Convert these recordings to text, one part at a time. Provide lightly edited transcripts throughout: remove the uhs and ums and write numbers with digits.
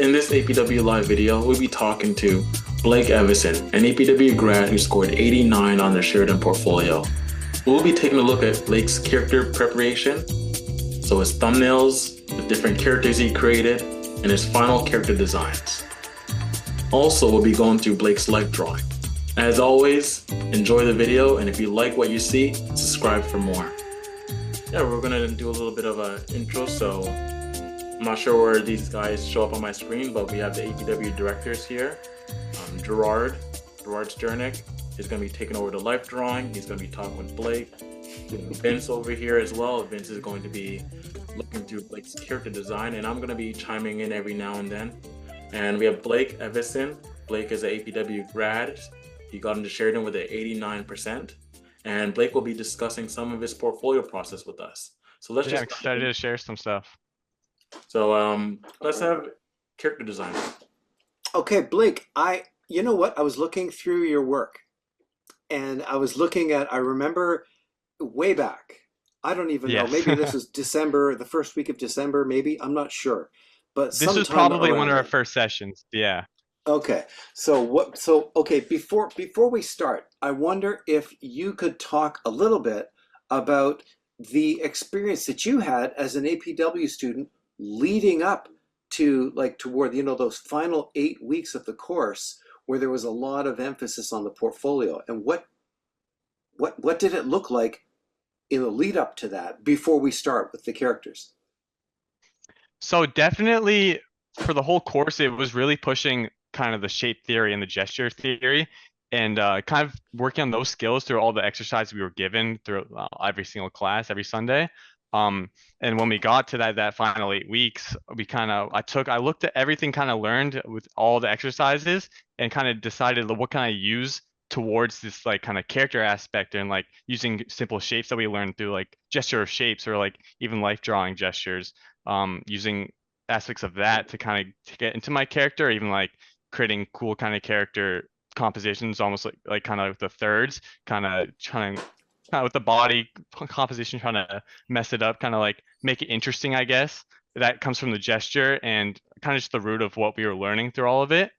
In this APW live video, we'll be talking to Blake Evason, an APW grad who scored 89 on their Sheridan portfolio. We'll be taking a look at Blake's character preparation, so his thumbnails, the different characters he created, and his final character designs. Also, we'll be going through Blake's life drawing. As always, enjoy the video, and if you like what you see, subscribe for more. Yeah, we're gonna do a little bit of an intro, so I'm not sure where these guys show up on my screen, but we have the APW directors here. Gerard Sternik is going to be taking over the life drawing. He's going to be talking with Blake. Vince over here as well. Vince is going to be looking through Blake's character design, and I'm going to be chiming in every now and then. And we have Blake Evason. Blake is an APW grad. He got into Sheridan with an 89%. And Blake will be discussing some of his portfolio process with us. So let's I'm excited to share some stuff. So let's have character design. Okay, Blake, you know what? I was looking through your work and I was looking at, I remember way back, I don't even know, maybe this was December, the first week of December, maybe, I'm not sure. But this was probably one of our first sessions, yeah. Okay, before we start, I wonder if you could talk a little bit about the experience that you had as an APW student leading up to toward those final 8 weeks of the course where there was a lot of emphasis on the portfolio, and what did it look like in the lead up to that before we start with the characters? So definitely for the whole course, it was really pushing kind of the shape theory and the gesture theory, and kind of working on those skills through all the exercises we were given through every single class every Sunday. And when we got to that final 8 weeks, I looked at everything kind of learned with all the exercises and kind of decided what can I use towards this kind of character aspect, and using simple shapes that we learned through gesture of shapes, or even life drawing gestures, using aspects of that to kind of get into my character, or even creating cool kind of character compositions, almost like kind of the thirds, kind of trying with the body composition, trying to mess it up, kind of make it interesting, I guess. That comes from the gesture and kind of just the root of what we were learning through all of it.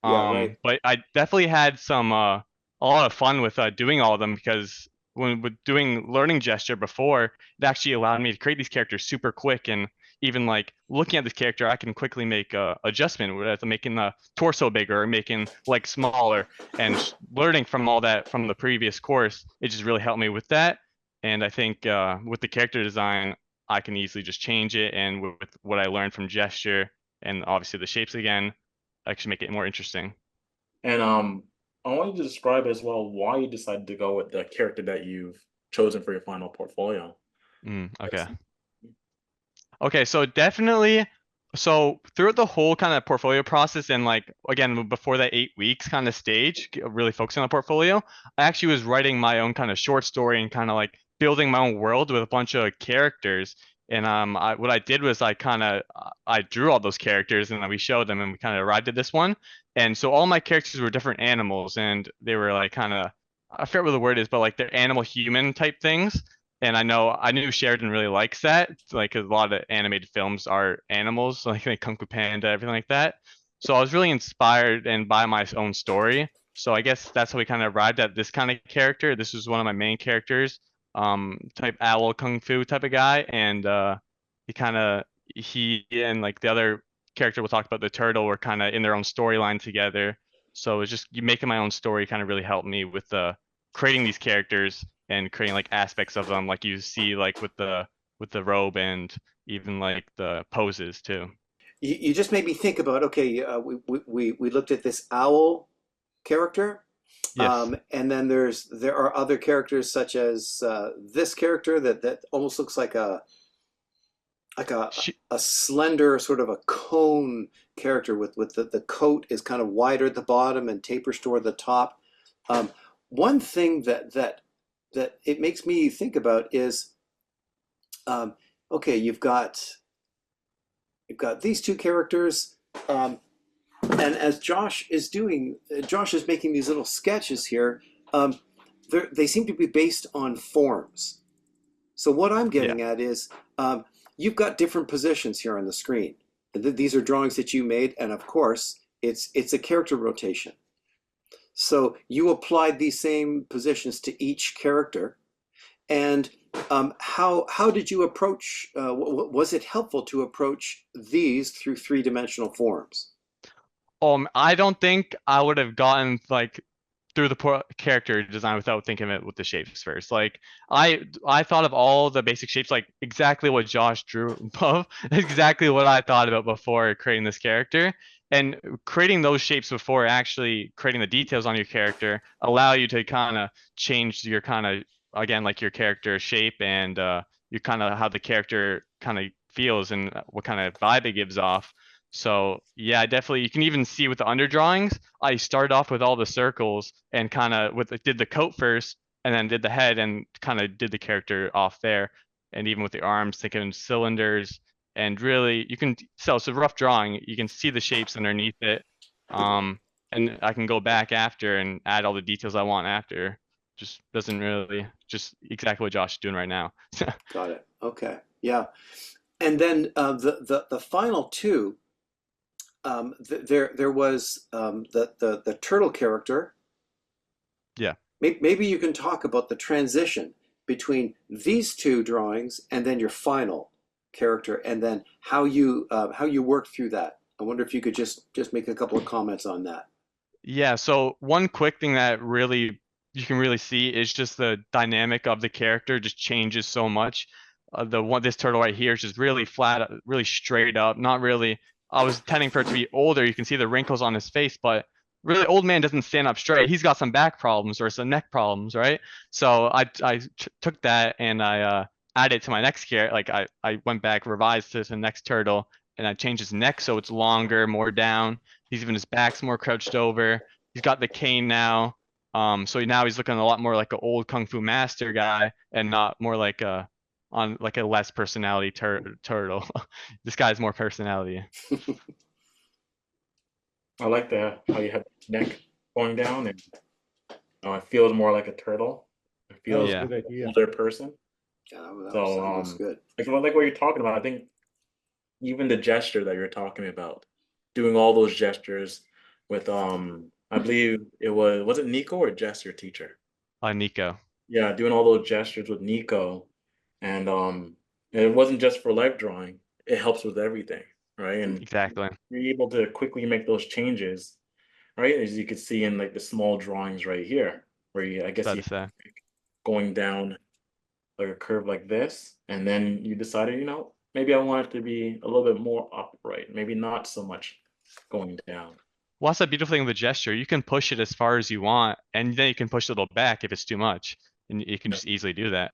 Right. But I definitely had a lot of fun with doing all of them, because with doing learning gesture before, it actually allowed me to create these characters super quick, and even looking at this character, I can quickly make a adjustment, whether it's making the torso bigger or making smaller, and learning from all that from the previous course, it just really helped me with that. And I think with the character design, I can easily just change it, and with what I learned from gesture and obviously the shapes again, I can make it more interesting. And I want you to describe as well why you decided to go with the character that you've chosen for your final portfolio. Okay, so definitely, throughout the whole kind of portfolio process, and again, before that 8 weeks kind of stage, really focusing on the portfolio, I actually was writing my own kind of short story and kind of building my own world with a bunch of characters. And what I did was I drew all those characters, and then we showed them, and we kind of arrived at this one. And so all my characters were different animals, and they were I forget what the word is, but they're animal human type things. And I knew Sheridan really likes that, a lot of animated films are animals, like Kung Fu Panda, everything like that. So I was really inspired and by my own story. So I guess that's how we kind of arrived at this kind of character. This was one of my main characters, type owl kung fu type of guy, and he and the other character we'll talk about, the turtle, were kind of in their own storyline together. So it's just making my own story kind of really helped me with creating these characters and creating aspects of them, you see with the robe, and even the poses too. You just made me think about, okay, we looked at this owl character. Yes. And then there are other characters, such as this character that almost looks like a slender, sort of a cone character with the coat is kind of wider at the bottom and tapers toward the top. One thing that it makes me think about is, okay, you've got these two characters. And as Josh is making these little sketches here, they seem to be based on forms. So what I'm getting at is, you've got different positions here on the screen. These are drawings that you made, and of course, it's a character rotation. So you applied these same positions to each character, and how did you approach? Was it helpful to approach these through three-dimensional forms? I don't think I would have gotten like through the character design without thinking of it with the shapes first. Like I thought of all the basic shapes, like exactly what Josh drew above, exactly what I thought about before creating this character. And creating those shapes before actually creating the details on your character allow you to kind of change your kind of again like your character shape and you kind of how the character kind of feels and what kind of vibe it gives off. So yeah, definitely you can even see with the underdrawings I started off with all the circles and kind of did the coat first and then did the head and kind of did the character off there. And even with the arms, thinking cylinders and really you can so it's a rough drawing. You can see the shapes underneath it. And I can go back after and add all the details I want after. Just doesn't really just exactly what Josh is doing right now. Got it. Okay. Yeah. And then the final two, there was the turtle character. Yeah. Maybe you can talk about the transition between these two drawings and then your final character, and then how you worked through that. I wonder if you could just make a couple of comments on that. Yeah, so one quick thing that really you can really see is just the dynamic of the character just changes so much. This turtle right here is just really flat, really straight up. Not really. I was intending for it to be older. You can see the wrinkles on his face, but really, old man doesn't stand up straight. He's got some back problems or some neck problems, right? So I took that and I added it to my next character. Like I went back, revised to the next turtle, and I changed his neck so it's longer, more down. He's even his back's more crouched over. He's got the cane now. So now he's looking a lot more like an old kung fu master guy and not more like a on like a less personality turtle. This guy's more personality. I like the how you have the neck going down, and it feels more like a turtle. It That was feels a Yeah. good like an idea. older person. Yeah, that So looks good. like what you're talking about. I think even the gesture that you're talking about, doing all those gestures with I believe was it Nico or Jess, your teacher? Nico. Yeah, doing all those gestures with Nico, and it wasn't just for life drawing. It helps with everything, right? And Exactly. you're able to quickly make those changes, right? As you can see in like the small drawings right here, where I It's guess about you to say. going down like a curve like this, and then you decided, maybe I want it to be a little bit more upright, maybe not so much going down. Well, that's the beautiful thing with the gesture. You can push it as far as you want, and then you can push it a little back if it's too much, and you can Yeah. just easily do that.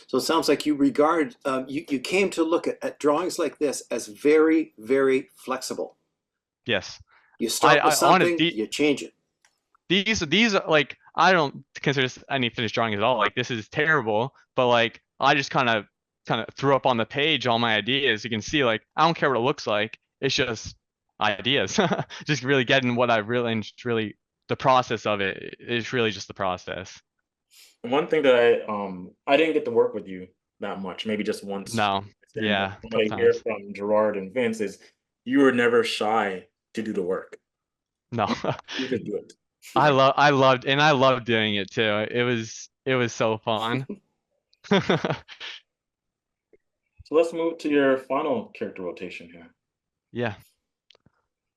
So it sounds like you regard you came to look at drawings like this as very, very flexible. Yes. You start with I honest something, you change it. these are like I don't consider this any finished drawing at all. Like this is terrible, but like I just kind of threw up on the page all my ideas. You can see like I don't care what it looks like. It's just ideas. Just really getting what I really and just really the process of it is really just the process. One thing that I didn't get to work with you that much, maybe just once. No. But Yeah, what couple I hear times. from Gerard and Vince is you were never shy to do the work. No. You could do it. I loved doing it too. It was so fun. So let's move to your final character rotation here. Yeah.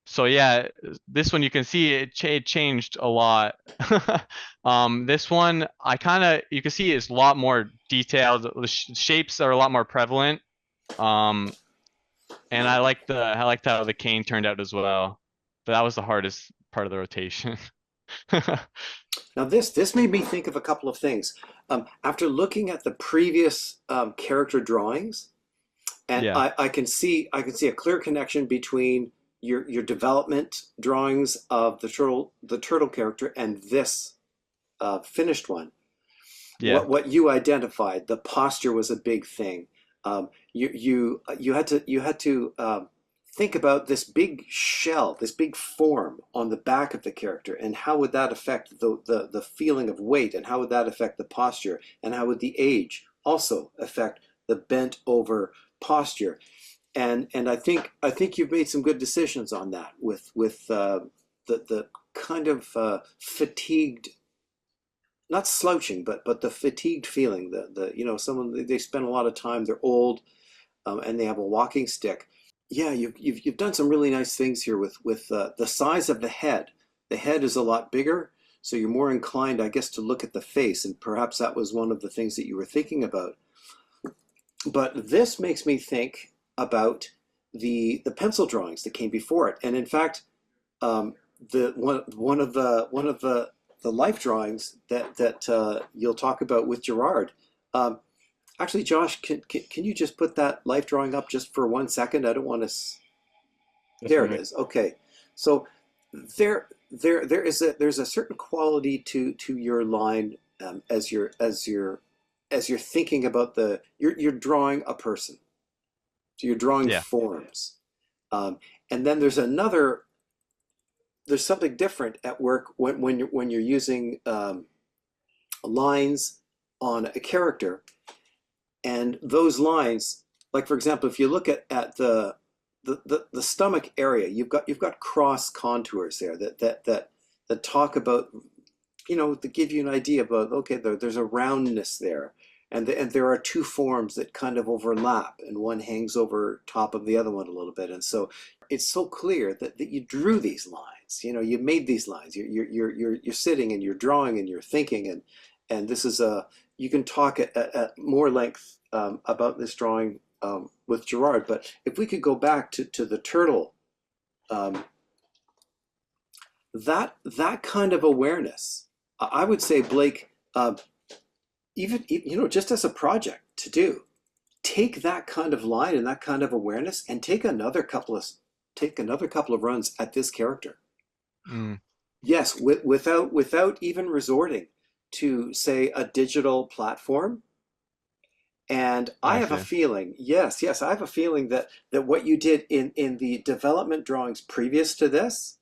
So yeah, this one you can see it changed a lot. This one you can see it's a lot more detailed. The shapes are a lot more prevalent. And I liked how the cane turned out as well. But that was the hardest part of the rotation. Now this made me think of a couple of things. After looking at the previous character drawings, and Yeah. I can see a clear connection between your development drawings of the turtle character and this finished one. Yeah. What you identified, the posture was a big thing. You had to think about this big shell, this big form on the back of the character, and how would that affect the feeling of weight, and how would that affect the posture, and how would the age also affect the bent over posture. And I think you've made some good decisions on that with the kind of fatigued, not slouching, but the fatigued feeling. Someone, they spend a lot of time, they're old, and they have a walking stick. Yeah, you've done some really nice things here with the size of the head. The head is a lot bigger, so you're more inclined, I guess, to look at the face, and perhaps that was one of the things that you were thinking about. But this makes me think about the pencil drawings that came before it, and in fact, the one of the life drawings that you'll talk about with Gerard. Um, Actually, Josh, can you just put that life drawing up just for 1 second? I don't want to. Yes, There it Mike. is. Okay, so there's a certain quality to your line, as you're thinking about you're drawing a person, so you're drawing Yeah. forms, um, and then there's something different at work when you're using lines on a character. And those lines, like for example, if you look at the stomach area, you've got cross contours there that talk about, that give you an idea about, okay, there's a roundness there, and there are two forms that kind of overlap, and one hangs over top of the other one a little bit, and so it's so clear that you drew these lines. You made these lines. You're sitting and you're drawing and you're thinking, and this is a you can talk at more length about this drawing with Gerard. But if we could go back to the turtle, um, that kind of awareness, I would say, Blake, even just as a project to do, take that kind of line and that kind of awareness, and take another couple of runs at this character. Mm, Yes, without even resorting to, say, a digital platform. And I I have a see. feeling, yes, I have a feeling that what you did in the development drawings previous to this,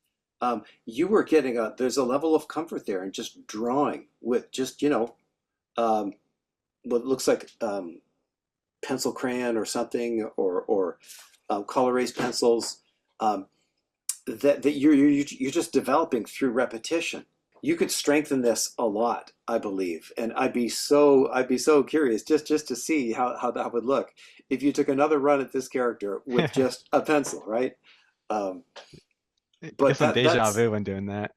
you were getting there's a level of comfort there, and just drawing with just, um, what looks like pencil crayon or something, or color erase pencils, um, that you're just developing through repetition. You could strengthen this a lot, I believe, and I'd be so curious just to see how that would look if you took another run at this character with just a pencil, right? Um, Get but some deja that's vu when doing that.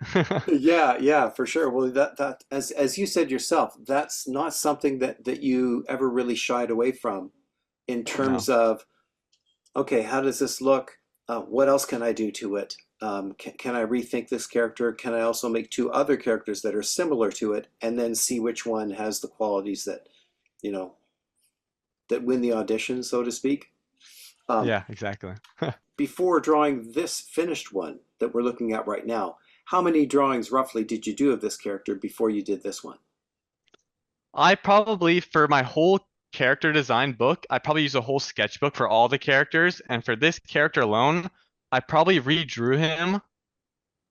yeah, for sure. Well, that as you said yourself, that's not something that you ever really shied away from, in No. terms of, okay, how does this look? What else can I do to it? Can I rethink this character? Can I also make two other characters that are similar to it, and then see which one has the qualities you know, that win the audition, so to speak? Um, Yeah, exactly. Before drawing this finished one that we're looking at right now, how many drawings roughly did you do of this character before you did this one? I probably, for my whole character design book, I probably use a whole sketchbook for all the characters. And for this character alone, I probably redrew him.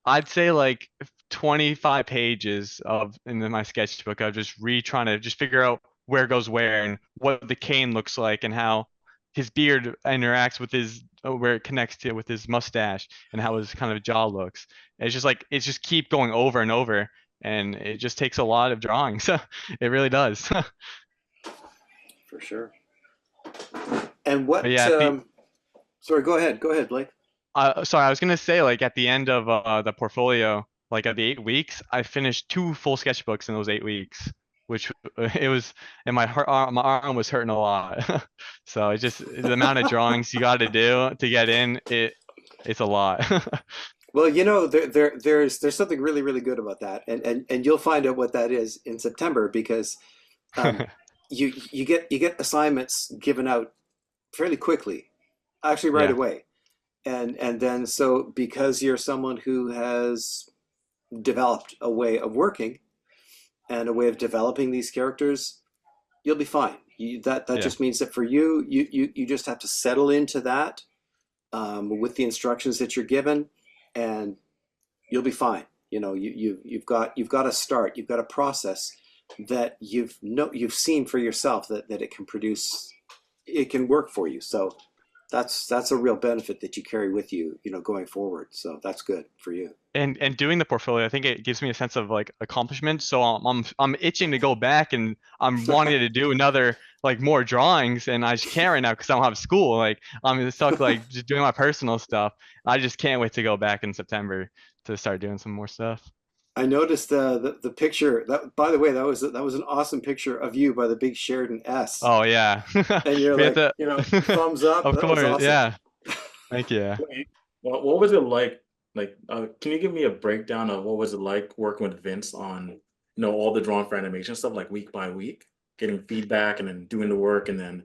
I'd say like 25 pages of in my sketchbook of just trying to just figure out where goes where and what the cane looks like and how his beard interacts with his where it connects to with his mustache and how his kind of jaw looks. And it's just keep going over and over, and it just takes a lot of drawing. So it really does. For sure. And But what? yeah, at the Sorry, go ahead, Blake. sorry, I was gonna say like at the end of the portfolio, like at the 8 weeks, I finished two full sketchbooks in those 8 weeks, which it was, and my arm was hurting a lot. So it's just the amount of drawings you got to do to get in it's a lot. Well, there's something really, really good about that, and you'll find out what that is in September, because um, you get assignments given out fairly quickly, actually right Yeah, away, and then, so because you're someone who has developed a way of working and a way of developing these characters, you'll be fine. That yeah, just means that for you just have to settle into that, with the instructions that you're given, and you'll be fine. You've got a start, you've got a process that you've seen for yourself, that it can produce, it can work for you. So That's a real benefit that you carry with you, going forward. So that's good for you. And doing the portfolio, I think it gives me a sense of like accomplishment. So I'm itching to go back, and I'm wanting to do another like more drawings, and I just can't right now because I don't have school. Like I'm stuck like just doing my personal stuff. I just can't wait to go back in September to start doing some more stuff. I noticed the picture. That, by the way, that was an awesome picture of you by the big Sheridan S. Oh yeah, And you're we have like, to. thumbs up. Of That was course, awesome. yeah. Thank you. What was it like? Like, can you give me a breakdown of what was it like working with Vince on, all the drawn for animation stuff, like week by week, getting feedback and then doing the work, and then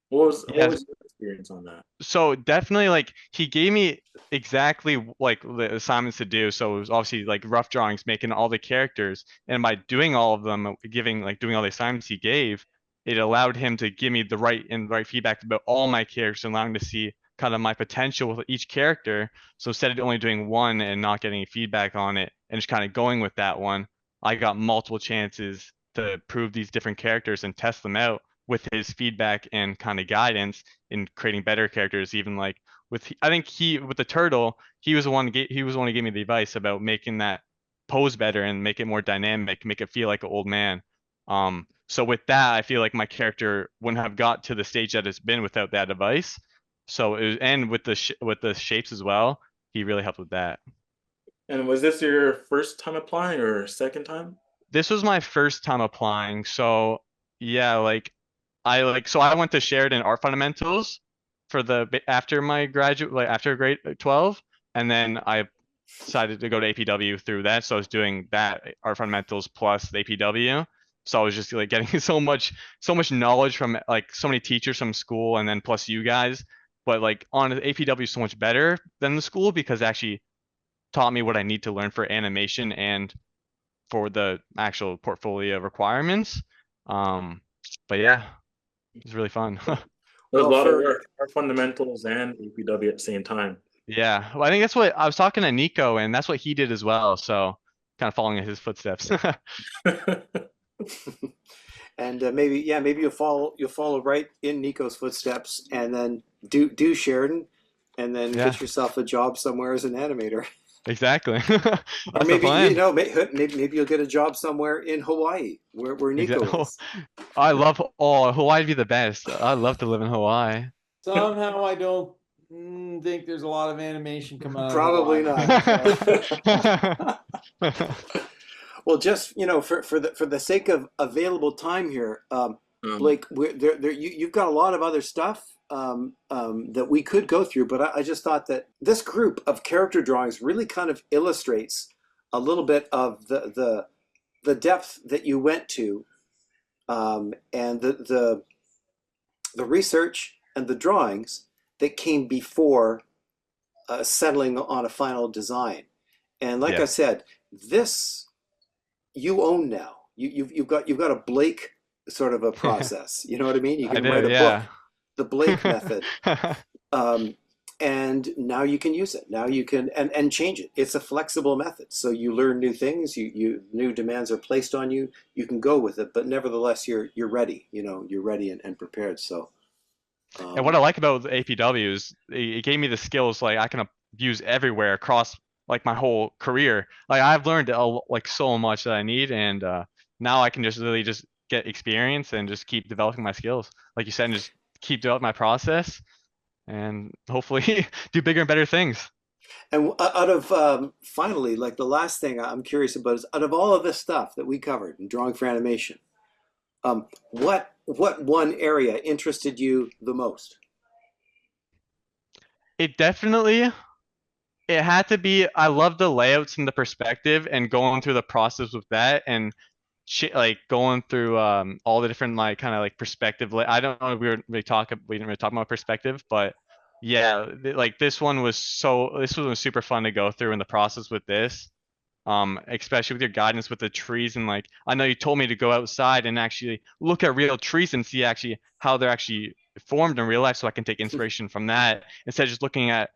what Yes. was your experience on that? So definitely like he gave me exactly like the assignments to do. So it was obviously like rough drawings, making all the characters, and by doing all of them, doing all the assignments he gave, it allowed him to give me the right feedback about all my characters and allowing to see kind of my potential with each character. So instead of only doing one and not getting any feedback on it and just kind of going with that one, I got multiple chances to prove these different characters and test them out with his feedback and kind of guidance in creating better characters. Even like I think he with the turtle, he was the one who gave me the advice about making that pose better and make it more dynamic, make it feel like an old man. So with that, I feel like my character wouldn't have got to the stage that it's been without that advice. So and with with the shapes as well, he really helped with that. And was this your first time applying or second time? This was my first time applying, so yeah, so I went to Sheridan Art Fundamentals for after my graduate, like after grade 12, and then I decided to go to APW through that. So I was doing that Art Fundamentals plus the APW. So I was just like getting so much knowledge from like so many teachers from school, and then plus you guys. But like on the APW is so much better than the school because it actually taught me what I need to learn for animation and for the actual portfolio requirements. Um, but yeah, it was really fun. There's a Well, lot of for work, our fundamentals and APW at the same time. Yeah, well, I think that's what I was talking to Nico, and that's what he did as well. So kind of following in his footsteps. and maybe you'll follow right in Nico's footsteps, and then do Sheridan, and then Yeah, get yourself a job somewhere as an animator. exactly. Or That's the maybe plan. maybe you'll get a job somewhere in Hawaii where Nico Exactly. is. I love, oh, Hawaii'd be the best. I'd love to live in Hawaii. Somehow I don't think there's a lot of animation coming out of Probably Hawaii. not. Yeah, Well, just for the sake of available time here, Blake, you've got a lot of other stuff that we could go through, but I just thought that this group of character drawings really kind of illustrates a little bit of the depth that you went to, and the research and the drawings that came before settling on a final design. And like I yes, said, this you own now. You've got a Blake sort of a process. You know what I mean? You I can write do. a book, Yeah. the Blake method, um, and now you can use it. Now you can and change it. It's a flexible method, so you learn new things. You new demands are placed on you. You can go with it, but nevertheless, you're ready. You're ready and prepared. So. And what I Um, like about APW is it gave me the skills like I can use everywhere across like my whole career. Like I've learned like so much that I need, and now I can just really just get experience and just keep developing my skills. Like you said, and just keep developing my process, and hopefully do bigger and better things. And out of finally, like the last thing I'm curious about is out of all of this stuff that we covered in drawing for animation, what one area interested you the most? It definitely it had to be. I love the layouts and the perspective and going through the process with that and like going through all the different like kind of like perspective. I don't know if we didn't really talk about perspective, but yeah, like this one was super fun to go through in the process with this. Especially with your guidance with the trees and like I know you told me to go outside and actually look at real trees and see actually how they're actually formed in real life so I can take inspiration from that instead of just looking at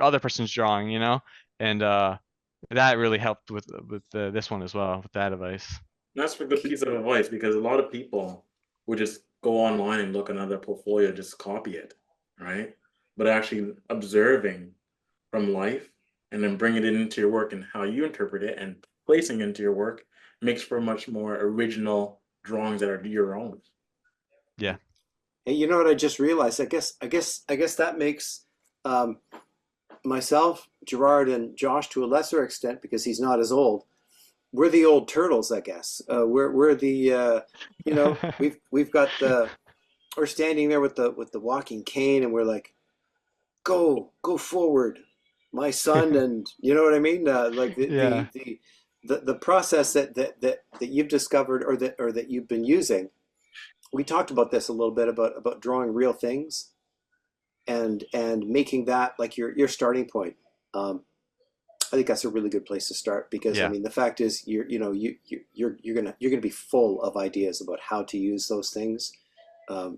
other person's drawing, and that really helped with this one as well with that advice. That's a good piece of advice because a lot of people would just go online and look at another portfolio, just copy it. right? But actually observing from life and then bringing it into your work and how you interpret it and placing it into your work makes for much more original drawings that are your own. Yeah. And you know what I just realized? I guess that makes um, myself, Gerard, and Josh to a lesser extent because he's not as old. We're the old turtles, I guess. We're the we've got the we're standing there with the walking cane, and we're like, go forward, my son, and you know what I mean. Like Yeah. the process that you've discovered or that you've been using. We talked about this a little bit about drawing real things and making that like your starting point. I think that's a really good place to start because I Yeah. mean the fact is you're gonna be full of ideas about how to use those things,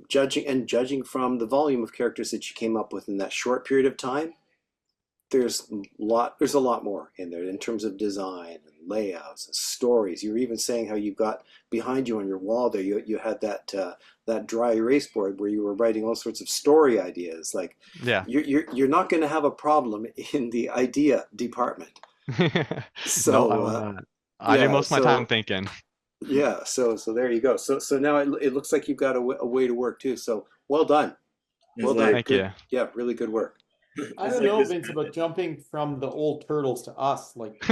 judging from the volume of characters that you came up with in that short period of time. There's a lot more in there in terms of design and layouts and stories. You were even saying how you got behind you on your wall there. You had that dry erase board where you were writing all sorts of story ideas. Like Yeah. you're not going to have a problem in the idea department. No, I So will not. I do yeah, most of my time thinking. yeah, so there you go. So now it looks like you've got a way to work too. So well done, It's well done. like Thank Good, you. yeah, really good work. I it's don't like know, this Vince, about jumping from the old turtles to us, like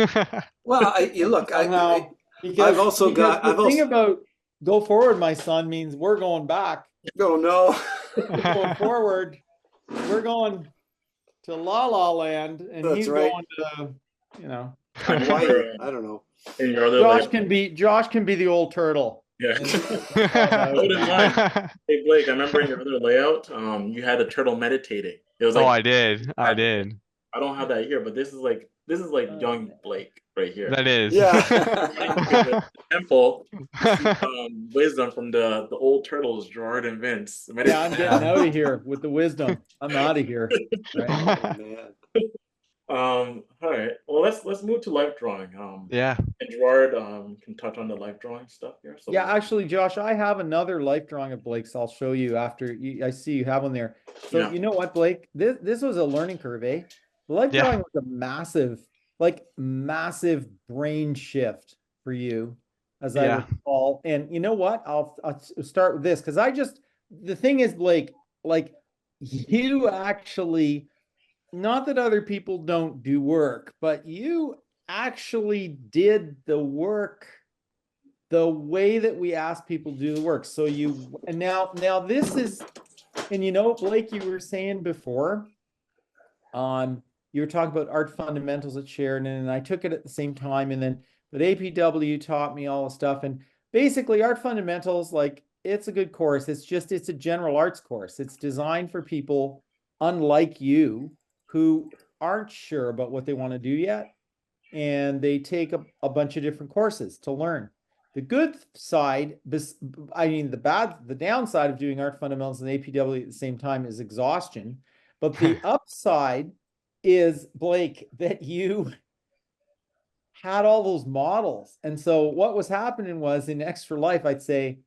Well, you look, somehow, I've because also got the I've thing also about go forward, my son, means we're going back. oh no. We're going forward. We're going to La La Land, and That's he's right. going to, you know. Hawaii. I don't know. in your other Josh layout. can be the old turtle. Yeah. And I wouldn't mind. Hey Blake, I remember in your other layout, you had a turtle meditating. It was Oh, like I did. I did. I don't have that here, but this is like young Blake right here. That is. Yeah. The temple, wisdom from the old turtles, Gerard and Vince. Yeah, I'm getting out of here with the wisdom. I'm out of here. Right? Oh man. All right. Well, let's move to life drawing. Yeah. And Gerard can touch on the life drawing stuff here. So Yeah, actually, Josh, I have another life drawing of Blake's. I'll show you after I see you have one there. So Yeah. you know what, Blake? This was a learning curve, eh? The life Yeah. drawing was a massive brain shift for you, as I Yeah. recall. And you know what? I'll start with this because the thing is, Blake, like you actually, not that other people don't do work, but you actually did the work the way that we ask people to do the work. So now this is, and you know, Blake, you were saying before, you were talking about art fundamentals at Sheridan, and I took it at the same time, but APW taught me all the stuff, and basically art fundamentals, like it's a good course. It's a general arts course. It's designed for people unlike you who aren't sure about what they want to do yet, and they take a bunch of different courses to learn. The good side, the downside of doing art fundamentals and APW at the same time is exhaustion. But the upside is, Blake, that you had all those models. And so what was happening was in Extra Life, I'd say,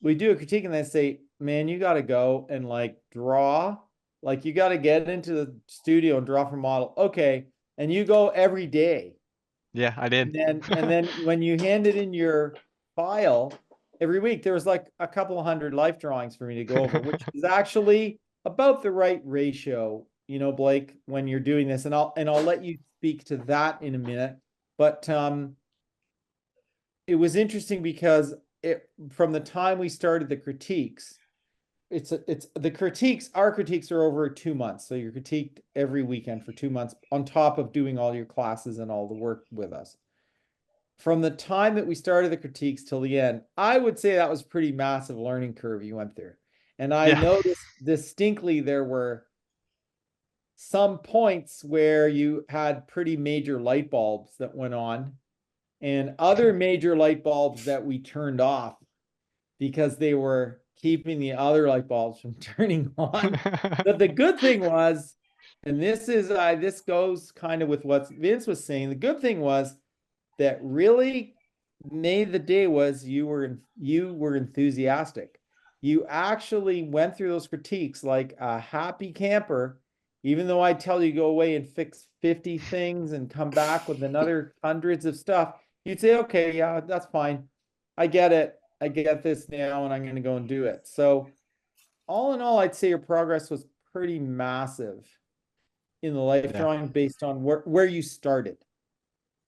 we do a critique and I'd say, man, you got to go and like draw, like you got to get into the studio and draw from model. Okay. And you go every day. Yeah, I did. And then when you handed in your file every week, there was like a couple of hundred life drawings for me to go over, which is actually about the right ratio, you know, Blake, when you're doing this. And I'll let you speak to that in a minute. But it was interesting because from the time we started the critiques, our critiques are over 2 months. So you're critiqued every weekend for 2 months on top of doing all your classes and all the work with us. From the time that we started the critiques till the end, I would say that was a pretty massive learning curve you went through. And I noticed distinctly there were some points where you had pretty major light bulbs that went on and other major light bulbs that we turned off because they were keeping the other light bulbs from turning on. But the good thing was, and this goes kind of with what Vince was saying, the good thing was that really made the day was you were enthusiastic. you actually went through those critiques like a happy camper, even though I tell you go away and fix 50 things and come back with another hundreds of stuff. You'd say, okay, yeah, that's fine. I get it. I get this now, and I'm going to go and do it. So all in all, I'd say your progress was pretty massive in the life Yeah. drawing based on where you started.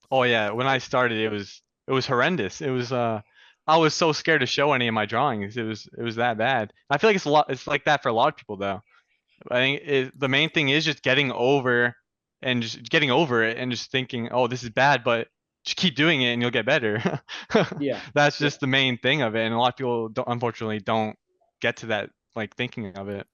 Oh yeah, when I started, it was horrendous. It was I was so scared to show any of my drawings. It was that bad. I feel like it's like that for a lot of people though. I think the main thing is just getting over and just getting over it and just thinking, oh, this is bad, but just keep doing it and you'll get better. Yeah. That's just the main thing of it, and a lot of people unfortunately don't get to that like thinking of it.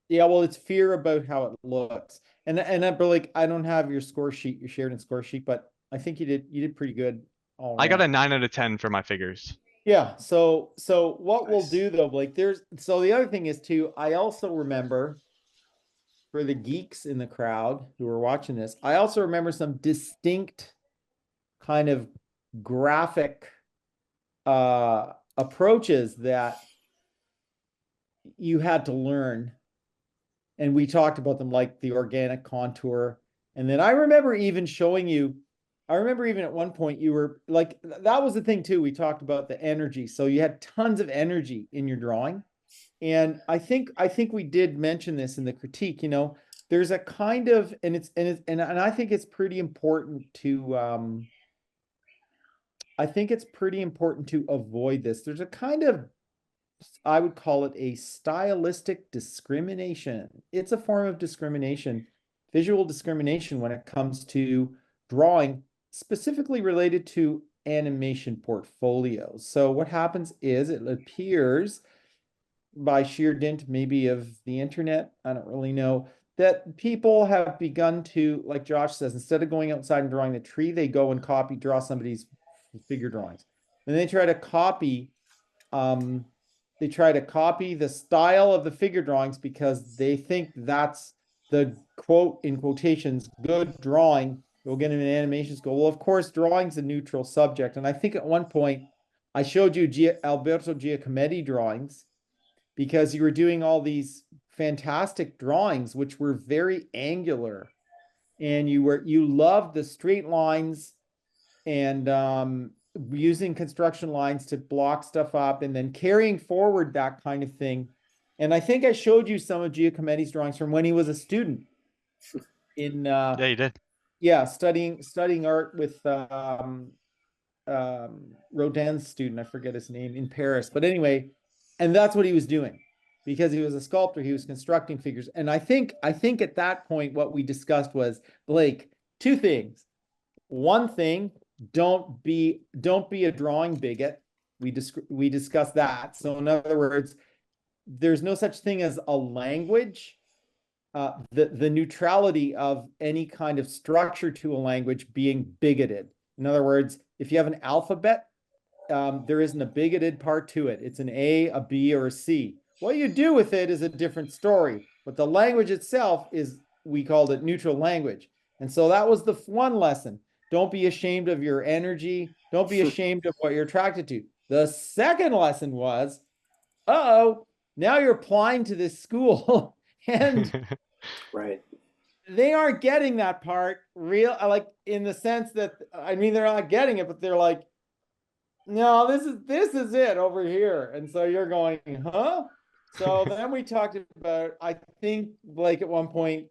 Yeah, well, it's fear about how it looks. And but like I don't have your score sheet, your Sheridan score sheet, but I think you did pretty good all I got a around. 9 out of 10 for my figures. Yeah, so what we'll Nice. do though, Blake, so the other thing is too, I also remember for the geeks in the crowd who are watching this, I also remember some distinct kind of graphic approaches that you had to learn. And we talked about them, like the organic contour. And then I remember even showing you, I remember even at one point you were like, that was the thing too. We talked about the energy. So you had tons of energy in your drawing. And I think we did mention this in the critique, you know, there's a kind of, and I think it's pretty important to, I think it's pretty important to avoid this. There's a kind of, I would call it a stylistic discrimination. It's a form of discrimination, visual discrimination when it comes to drawing, specifically related to animation portfolios. So what happens is it appears by sheer dint maybe of the internet, I don't really know, that people have begun to, like Josh says, instead of going outside and drawing the tree, they go and draw somebody's figure drawings. And they try to copy the style of the figure drawings because they think that's the quote in quotations good drawing. We'll get into an animation school. Well, of course, drawing's a neutral subject. And I think at one point I showed you Alberto Giacometti drawings because you were doing all these fantastic drawings, which were very angular. And you loved the straight lines and using construction lines to block stuff up and then carrying forward that kind of thing. And I think I showed you some of Giacometti's drawings from when he was a student in Yeah, you did. studying art with Rodin's student, I forget his name, in Paris. But anyway, and that's what he was doing because he was a sculptor, he was constructing figures. And I think at that point what we discussed was, Blake, two things. One thing, don't be a drawing bigot. We discussed that. So in other words, there's no such thing as a language. The neutrality of any kind of structure to a language being bigoted. In other words, if you have an alphabet, there isn't a bigoted part to it. It's an A, a B, or a C. What you do with it is a different story. But the language itself is, we called it neutral language. And so that was the one lesson. Don't be ashamed of your energy. Don't be ashamed of what you're attracted to. The second lesson was, now you're applying to this school and Right. they aren't getting that part real, like in the sense that, I mean, they're not getting it, but they're like, no, this is it over here. And so you're going, huh? So then we talked about, I think, Blake, at one point,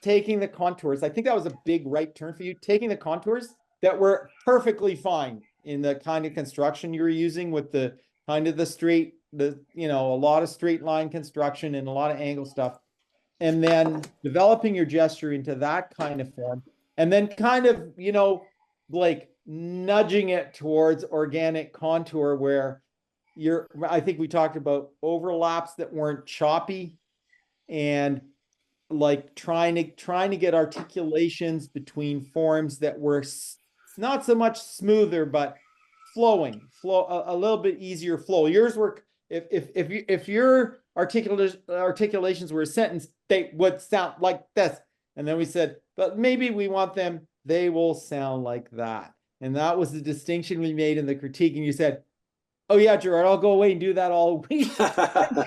taking the contours. I think that was a big right turn for you, taking the contours that were perfectly fine in the kind of construction you were using with the kind of a lot of straight line construction and a lot of angle stuff. And then developing your gesture into that kind of form. And then kind of, Blake, nudging it towards organic contour where I think we talked about overlaps that weren't choppy and like trying to get articulations between forms that were not so much smoother, but flow a little bit easier flow. Yours were, if your articulations were a sentence, they would sound like this. And then we said, but maybe we want them, they will sound like that. And that was the distinction we made in the critique. And you said, oh yeah, Gerard, I'll go away and do that all week. Come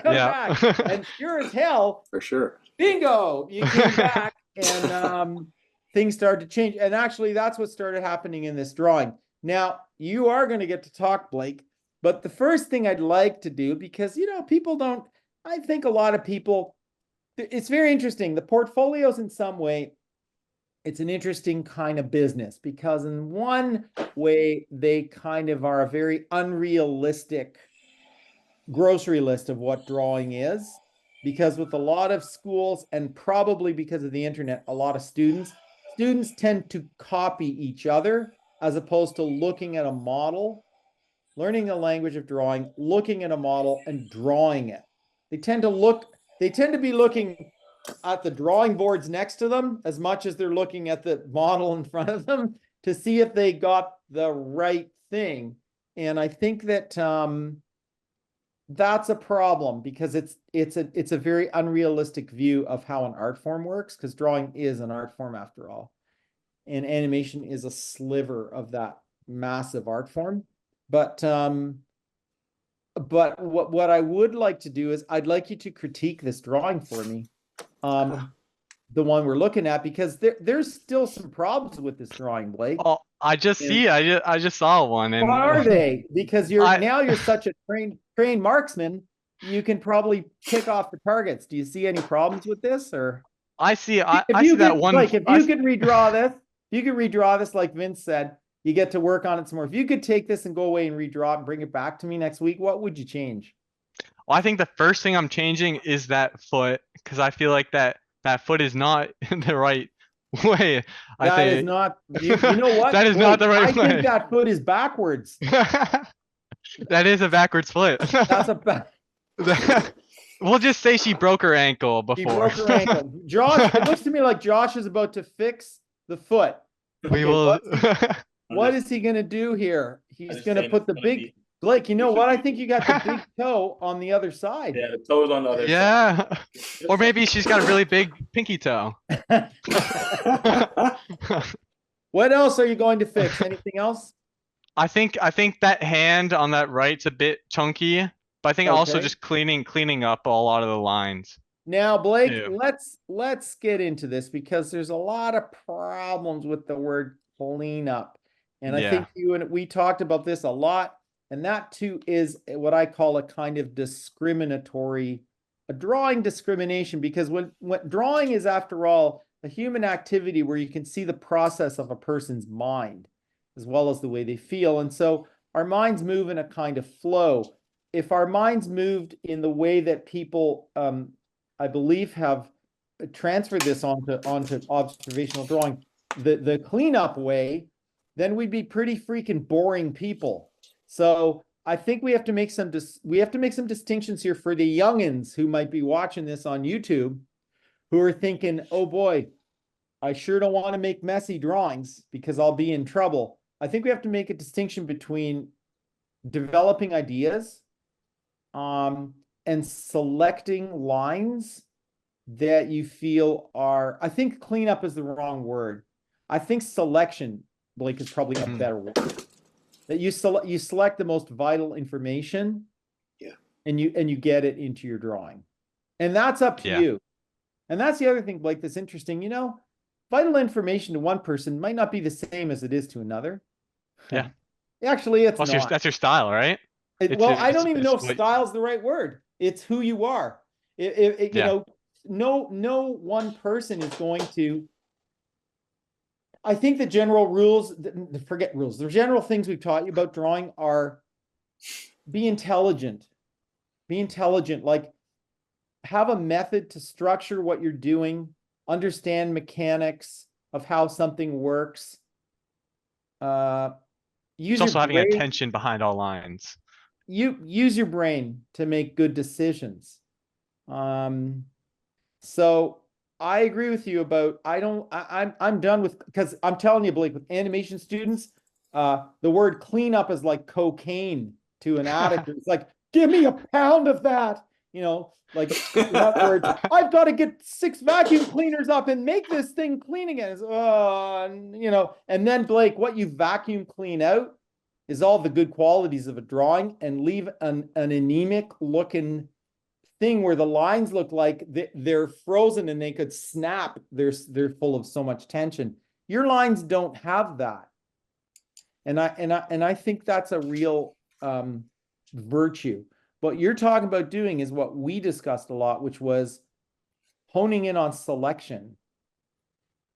Yeah. back. And sure as hell, For sure. bingo, you came back and things started to change. And actually, that's what started happening in this drawing. Now, you are going to get to talk, Blake, but the first thing I'd like to do, because, people don't, I think a lot of people, it's very interesting. The portfolios in some way, it's an interesting kind of business because in one way, they kind of are a very unrealistic grocery list of what drawing is. Because with a lot of schools and probably because of the internet, a lot of students tend to copy each other as opposed to looking at a model, learning the language of drawing, looking at a model and drawing it. They tend to be looking at the drawing boards next to them as much as they're looking at the model in front of them to see if they got the right thing. And I think that that's a problem because it's a very unrealistic view of how an art form works, because drawing is an art form after all. And animation is a sliver of that massive art form. But what I would like to do is I'd like you to critique this drawing for me. The one we're looking at, because there's still some problems with this drawing, Blake. Oh, I just saw one. And what are they? Because you're such a trained marksman, you can probably pick off the targets. Do you see any problems with this? Or I see that one. Like if you could redraw this, like Vince said, you get to work on it some more. If you could take this and go away and redraw it and bring it back to me next week, what would you change? Well, I think the first thing I'm changing is that foot, because I feel like that foot is not the right way. That is not, you know what? That is not the right way. I think that foot is backwards. That is a backwards foot. That's a We'll just say she broke her ankle before. She broke her ankle. Josh, it looks to me like Josh is about to fix the foot. We will. What is he going to do here? He's going to put the big... Blake, you know what? I think you got the big toe on the other side. Yeah, the toe's on the other side. Yeah. Or maybe she's got a really big pinky toe. What else are you going to fix? Anything else? I think that hand on that right's a bit chunky, but I think also just cleaning up a lot of the lines. Now, Blake, let's get into this because there's a lot of problems with the word clean up. And I think you and we talked about this a lot. And that too is what I call a kind of a drawing discrimination, because when drawing is, after all, a human activity where you can see the process of a person's mind as well as the way they feel. And so our minds move in a kind of flow. If our minds moved in the way that people, I believe, have transferred this onto observational drawing, the cleanup way, then we'd be pretty freaking boring people. So I think we have to make some distinctions here for the youngins who might be watching this on YouTube, who are thinking, oh boy, I sure don't want to make messy drawings because I'll be in trouble. I think we have to make a distinction between developing ideas and selecting lines that you feel are, I think cleanup is the wrong word. I think selection, Blake, is probably a better word. That you select the most vital information, and you get it into your drawing, and that's up to you. And that's the other thing, Blake, that's interesting. Vital information to one person might not be the same as it is to another. Yeah, actually, it's not. That's your style, right? I don't even know if style is the right word. It's who you are. You know, no one person is going to. I think the general rules, forget rules, the general things we've taught you about drawing are be intelligent. Be intelligent, like have a method to structure what you're doing, understand mechanics of how something works. Use also your having brain. attention behind all lines. You use your brain to make good decisions. So I agree with you about, I'm done with, because I'm telling you, Blake, with animation students, the word cleanup is like cocaine to an addict. It's like, give me a pound of that, like in other words, I've got to get 6 vacuum cleaners up and make this thing clean again. And then Blake, what you vacuum clean out is all the good qualities of a drawing and leave an anemic looking thing where the lines look like they're frozen and they could snap. They're full of so much tension. Your lines don't have that. And I think that's a real virtue. What you're talking about doing is what we discussed a lot, which was honing in on selection.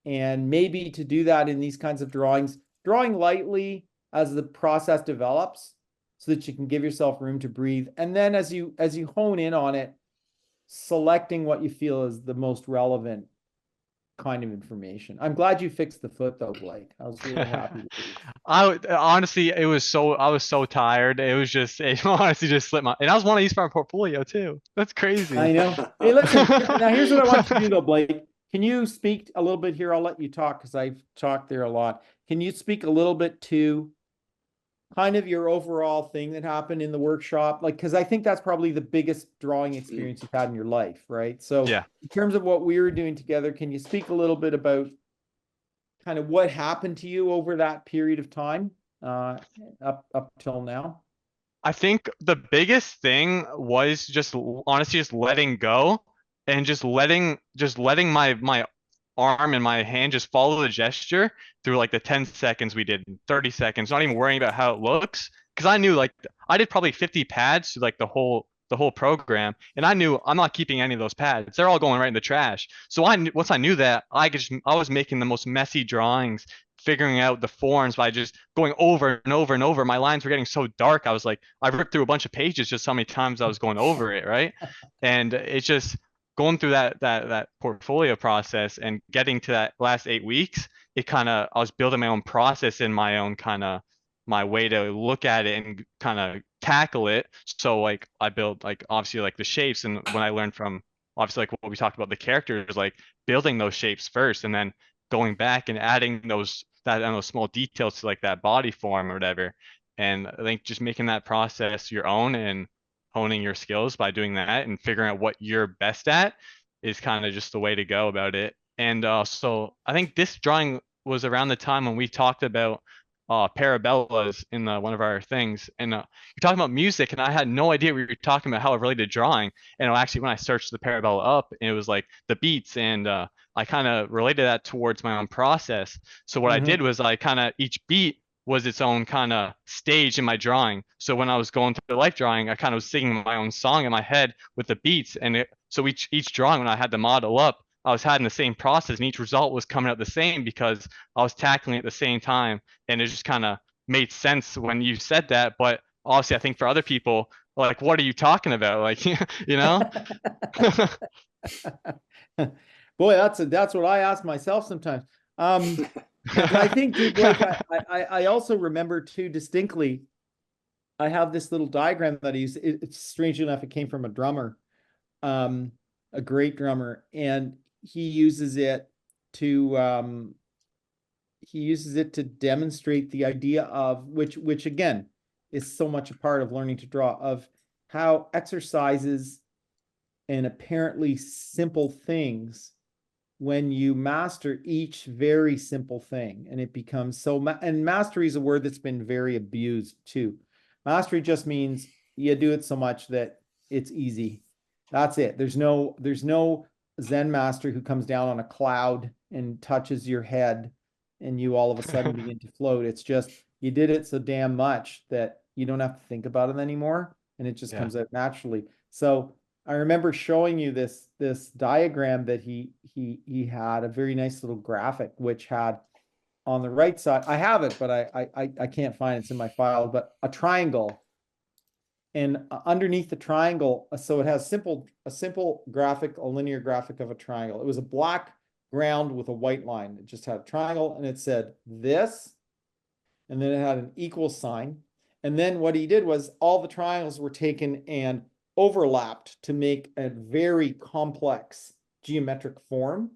And maybe to do that in these kinds of drawings, drawing lightly as the process develops so that you can give yourself room to breathe. And then as you hone in on it, selecting what you feel is the most relevant kind of information. I'm glad you fixed the foot though, Blake. I was really happy with you. Honestly, I was so tired. It honestly just slipped and I was want to use my portfolio too. That's crazy. I know. Hey, listen, now here's what I want you to do though, Blake. Can you speak a little bit here? I'll let you talk because I've talked there a lot. Can you speak a little bit to kind of your overall thing that happened in the workshop? Like, because I think that's probably the biggest drawing experience you've had in your life, right? So yeah, in terms of what we were doing together, can you speak a little bit about kind of what happened to you over that period of time up till now? I think the biggest thing was just honestly just letting go and just letting my arm and my hand just follow the gesture through like the 10 seconds we did, 30 seconds, not even worrying about how it looks. Because I knew like I did probably 50 pads to like the whole program, and I knew I'm not keeping any of those pads. They're all going right in the trash. So once I knew that, I was making the most messy drawings, figuring out the forms by just going over and over and over. My lines were getting so dark. I was like, I ripped through a bunch of pages just how many times I was going over it, right? And it's just going through that portfolio process and getting to that last 8 weeks. I was building my own process in my own kind of my way to look at it and kind of tackle it. So like I built like obviously like the shapes, and when I learned from obviously like what we talked about the characters, like building those shapes first and then going back and adding those small details to like that body form or whatever. And I think just making that process your own and honing your skills by doing that and figuring out what you're best at is kind of just the way to go about it. And so I think this drawing was around the time when we talked about parabellas in one of our things, and you're talking about music, and I had no idea we were talking about how it related to drawing. And actually, when I searched the parabella up, it was like the beats, and I kind of related that towards my own process. So what I did was I kind of each beat was its own kind of stage in my drawing. So when I was going through the life drawing, I kind of was singing my own song in my head with the beats, and so each drawing when I had the model up, I was having the same process, and each result was coming out the same because I was tackling it at the same time. And it just kind of made sense when you said that. But obviously, I think for other people, like, what are you talking about? Like, you know? Boy, that's what I ask myself sometimes. I think, dude, Blake, I also remember too distinctly. I have this little diagram that I use. It's strangely enough, it came from a drummer, a great drummer, and he uses it to demonstrate the idea of which again is so much a part of learning to draw, of how exercises and apparently simple things, when you master each very simple thing, and it becomes so and mastery is a word that's been very abused too. Mastery just means you do it so much that it's easy. That's it. There's no Zen master who comes down on a cloud and touches your head and you all of a sudden begin to float. It's just you did it so damn much that you don't have to think about it anymore, and it just comes out naturally. So I remember showing you this diagram that he had, a very nice little graphic, which had on the right side, I have it, but I can't find it. It's in my file, but a triangle. And underneath the triangle, so it has a simple graphic, a linear graphic of a triangle. It was a black ground with a white line. It just had a triangle, and it said this, and then it had an equal sign. And then what he did was all the triangles were taken and overlapped to make a very complex geometric form.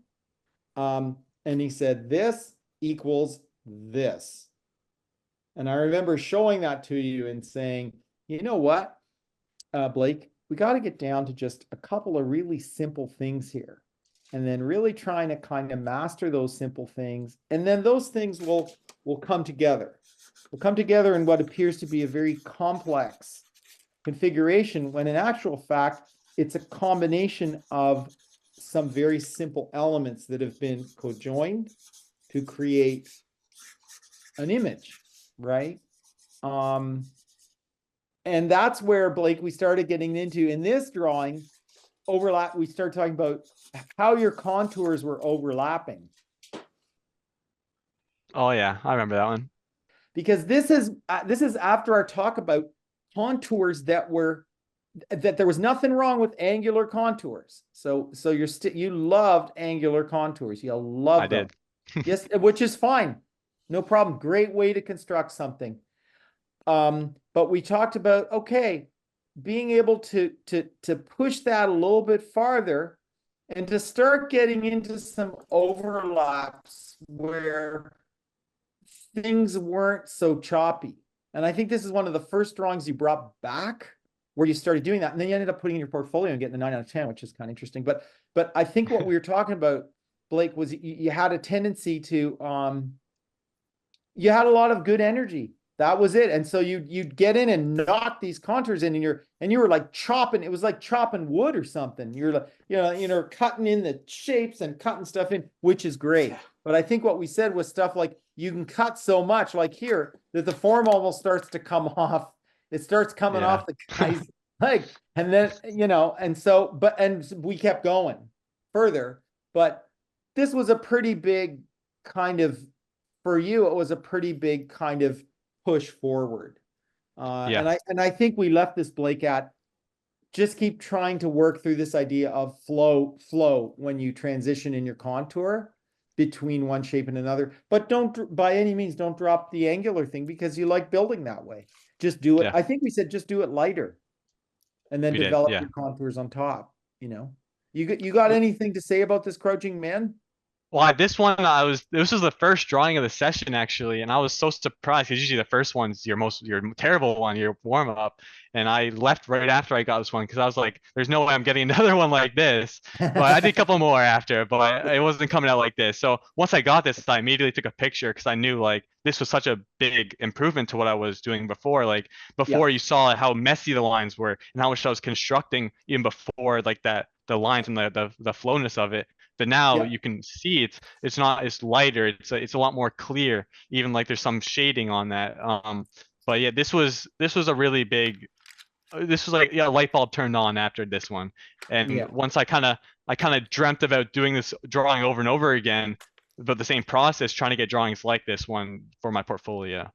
And he said, this equals this. And I remember showing that to you and saying, you know what, Blake, we got to get down to just a couple of really simple things here. And then really trying to kind of master those simple things. And then those things will come together. will come together in what appears to be a very complex configuration, when in actual fact, it's a combination of some very simple elements that have been cojoined to create an image, right? And that's where, Blake, we started getting into, in this drawing, overlap. We started talking about how your contours were overlapping. Oh yeah, I remember that one. Because this is after our talk about contours that there was nothing wrong with angular contours. So you loved angular contours. You loved them. Did. Yes, which is fine. No problem. Great way to construct something. But we talked about, okay, being able to push that a little bit farther and to start getting into some overlaps where things weren't so choppy. And I think this is one of the first drawings you brought back where you started doing that. And then you ended up putting in your portfolio and getting a 9 out of 10, which is kind of interesting. But I think what we were talking about, Blake, was you had a tendency to, you had a lot of good energy. That was it. And so you'd get in and knock these contours in, and you were like chopping. It was like chopping wood or something. You're like, cutting in the shapes and cutting stuff in, which is great. But I think what we said was stuff like you can cut so much, like here, that the form almost starts to come off. It starts coming off the guy's leg. And then, and we kept going further. But this was a pretty big kind of, for you, it was a pretty big kind of push forward. And I think we left this, Blake, at just keep trying to work through this idea of flow when you transition in your contour between one shape and another. But don't, by any means, don't drop the angular thing, because you like building that way. Just do it. I think we said just do it lighter and then develop your contours on top. You got anything to say about this Crouching Man? Well, this was the first drawing of the session actually, and I was so surprised because usually the first one's your terrible one, your warm up, and I left right after I got this one because I was like, "There's no way I'm getting another one like this." But I did a couple more after, but it wasn't coming out like this. So once I got this, I immediately took a picture because I knew like this was such a big improvement to what I was doing before. Like before, you saw how messy the lines were and how much I was constructing even before, like the lines and the flowness of it. But now you can see it's lighter. It's a lot more clear. Even like there's some shading on that. But yeah, this was a really big. This was like light bulb turned on after this one. And once I kind of dreamt about doing this drawing over and over again, but the same process, trying to get drawings like this one for my portfolio.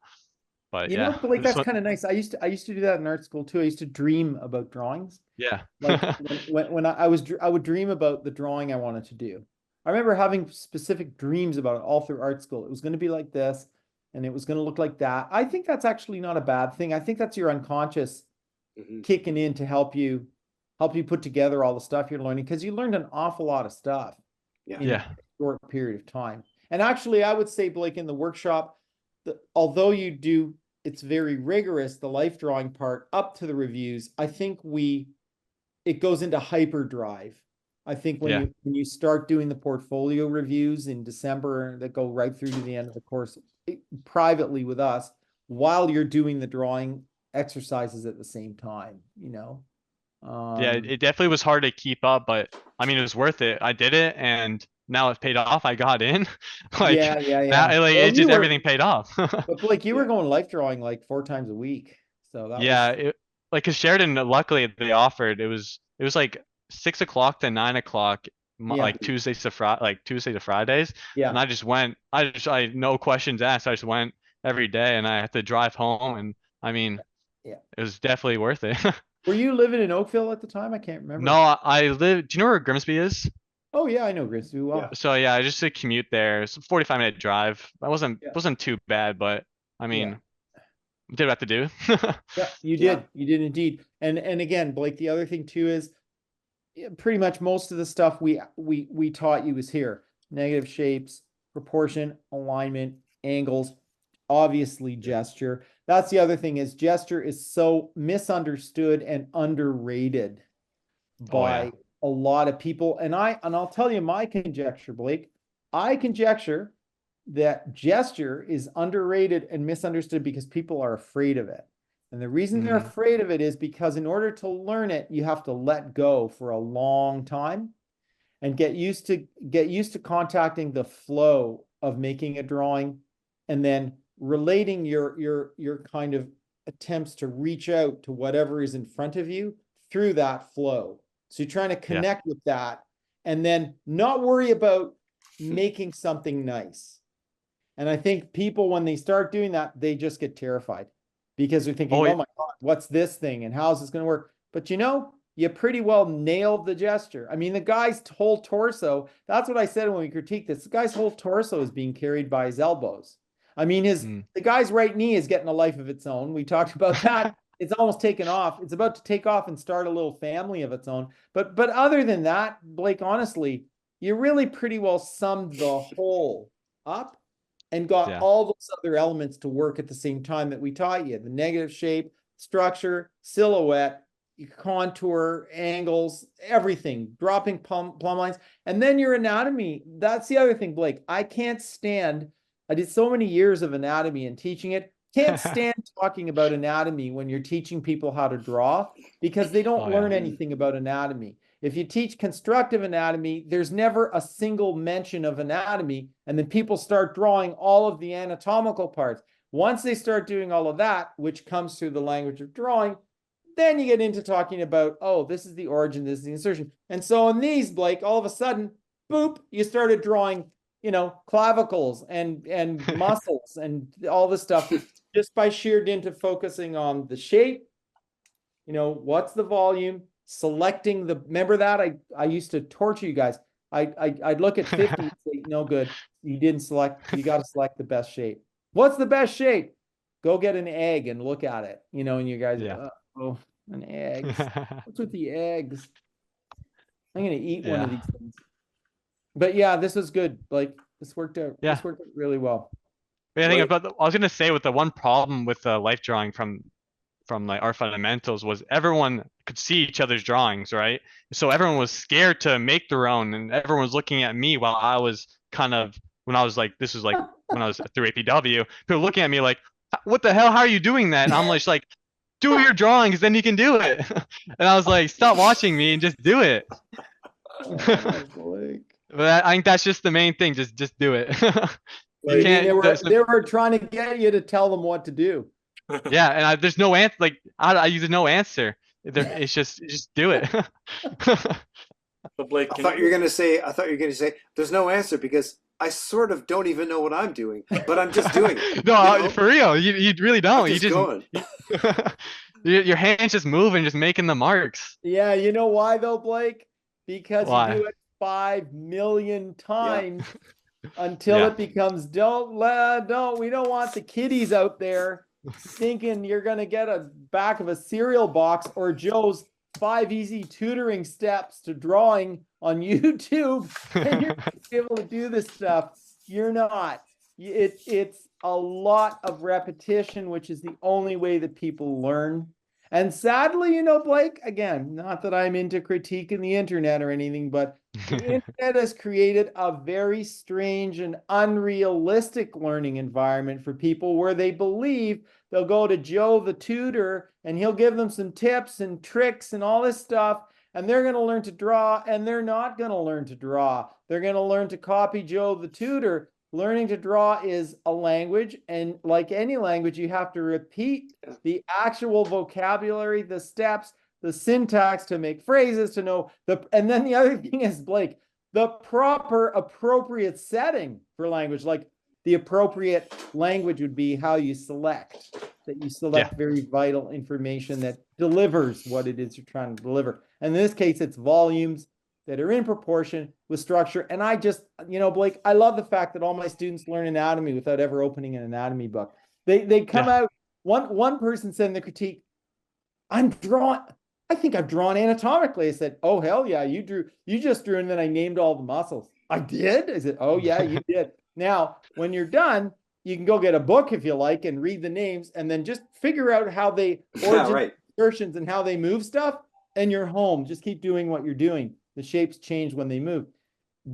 But Blake, that's kind of nice. I used to do that in art school too. I used to dream about drawings. Yeah. Like when I would dream about the drawing I wanted to do. I remember having specific dreams about it all through art school. It was going to be like this, and it was going to look like that. I think that's actually not a bad thing. I think that's your unconscious kicking in to help you put together all the stuff you're learning, because you learned an awful lot of stuff in a short period of time. And actually, I would say, Blake, in the workshop, although it's very rigorous, the life drawing part up to the reviews, I think it goes into hyperdrive. I think when you start doing the portfolio reviews in December that go right through to the end of the course, privately with us, while you're doing the drawing exercises at the same time, it definitely was hard to keep up, but I mean, it was worth it. I did it, and now it's paid off. I got in. Everything paid off. But Blake, you were going life drawing like 4 times a week, so that because Sheridan, luckily they offered, it was like 6 o'clock to 9 o'clock, like Tuesdays to Fridays. And I just went. I had no questions asked. I just went every day, and I had to drive home, and I mean, it was definitely worth it. Were you living in Oakville at the time? I can't remember. No, I lived. Do you know where Grimsby is? Oh yeah, I know Grimsby well. So I just a commute there. It's a 45-minute drive. That wasn't too bad, but I mean, did what I have to do. You did. You did indeed. And again, Blake, the other thing too is pretty much most of the stuff we taught you was here. Negative shapes, proportion, alignment, angles, obviously gesture. That's the other thing, is gesture is so misunderstood and underrated by a lot of people. And I'll tell you my conjecture, Blake. I conjecture that gesture is underrated and misunderstood because people are afraid of it. And the reason they're afraid of it is because in order to learn it, you have to let go for a long time and get used to contacting the flow of making a drawing and then relating your kind of attempts to reach out to whatever is in front of you through that flow. So you're trying to connect with that and then not worry about making something nice. And I think people, when they start doing that, they just get terrified because they're thinking, oh my God, what's this thing? And how's this going to work? But you pretty well nailed the gesture. I mean, the guy's whole torso, that's what I said when we critiqued this. The guy's whole torso is being carried by his elbows. I mean, the guy's right knee is getting a life of its own. We talked about that. It's almost taken off. It's about to take off and start a little family of its own. But other than that, Blake, honestly, you really pretty well summed the whole up and got all those other elements to work at the same time that we taught you. The negative shape, structure, silhouette, contour, angles, everything, dropping plumb lines. And then your anatomy. That's the other thing, Blake. I did so many years of anatomy and teaching it. Can't stand talking about anatomy when you're teaching people how to draw because they don't learn anything about anatomy. If you teach constructive anatomy, there's never a single mention of anatomy, and then people start drawing all of the anatomical parts. Once they start doing all of that, which comes through the language of drawing, then you get into talking about, oh, this is the origin, this is the insertion. And so in these, Blake, all of a sudden, boop, you started drawing, clavicles and muscles and all this stuff just by sheer dint of focusing on the shape, what's the volume, selecting remember that? I used to torture you guys. I'd look at 50 and say, no good. You didn't select, you got to select the best shape. What's the best shape? Go get an egg and look at it, and you guys, oh, an egg. What's with the eggs? I'm going to eat one of these things. But this was good. Like, this worked out. This worked out really well. I think I was going to say with the one problem with the life drawing from like Art Fundamentals was everyone could see each other's drawings, right? So everyone was scared to make their own, and everyone was looking at me while I was when I was like, this was like when I was through APW, people looking at me like, what the hell? How are you doing that? And I'm like, do your drawings, then you can do it. And I was like, stop watching me and just do it. But I think that's just the main thing. Just do it. You can't. They were trying to get you to tell them what to do. Yeah, and there's no answer. Like I use no answer. It's just do it. But Blake, I thought you were gonna say there's no answer because I sort of don't even know what I'm doing, but I'm just doing it. No, for real, you really don't. You just going. Your hands just moving, just making the marks. Yeah, you know why though, Blake? Because you do it 5 million times until it becomes we don't want the kiddies out there thinking you're going to get a back of a cereal box or Joe's 5 easy tutoring steps to drawing on YouTube and you're going to be able to do this stuff. You're not. It's a lot of repetition, which is the only way that people learn. And sadly, Blake, again, not that I'm into critiquing the internet or anything, but the internet has created a very strange and unrealistic learning environment for people where they believe they'll go to Joe the tutor and he'll give them some tips and tricks and all this stuff, and they're going to learn to draw, and they're not going to learn to draw. They're going to learn to copy Joe the tutor. Learning to draw is a language, and like any language, you have to repeat the actual vocabulary, the steps, the syntax to make phrases, to know and then the other thing is, Blake, the proper appropriate setting for language. Like the appropriate language would be how you select, that you select very vital information that delivers what it is you're trying to deliver. And in this case, it's volumes that are in proportion with structure. And I just, Blake, I love the fact that all my students learn anatomy without ever opening an anatomy book. They come out, one person said in the critique, I think I've drawn anatomically. I said, oh, hell yeah, you just drew, and then I named all the muscles. I did? I said, oh yeah, you did. Now, when you're done, you can go get a book if you like and read the names and then just figure out how they insertions and how they move stuff, and you're home. Just keep doing what you're doing. The shapes change when they move.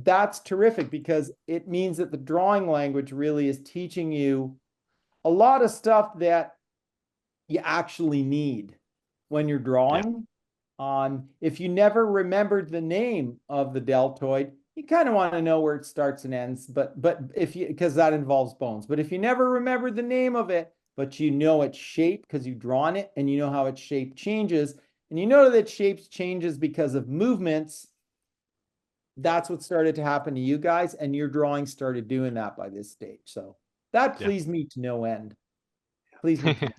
that's terrific because it means that the drawing language really is teaching you a lot of stuff that you actually need when you're drawing. If you never remembered the name of the deltoid, you kind of want to know where it starts and ends, but if you, because that involves bones. But if you never remembered the name of it, but you know its shape because you've drawn it and you know how its shape changes, and you know that shapes changes because of movements, that's what started to happen to you guys, and your drawing started doing that by this stage. So that pleased me to no end. Pleased me to,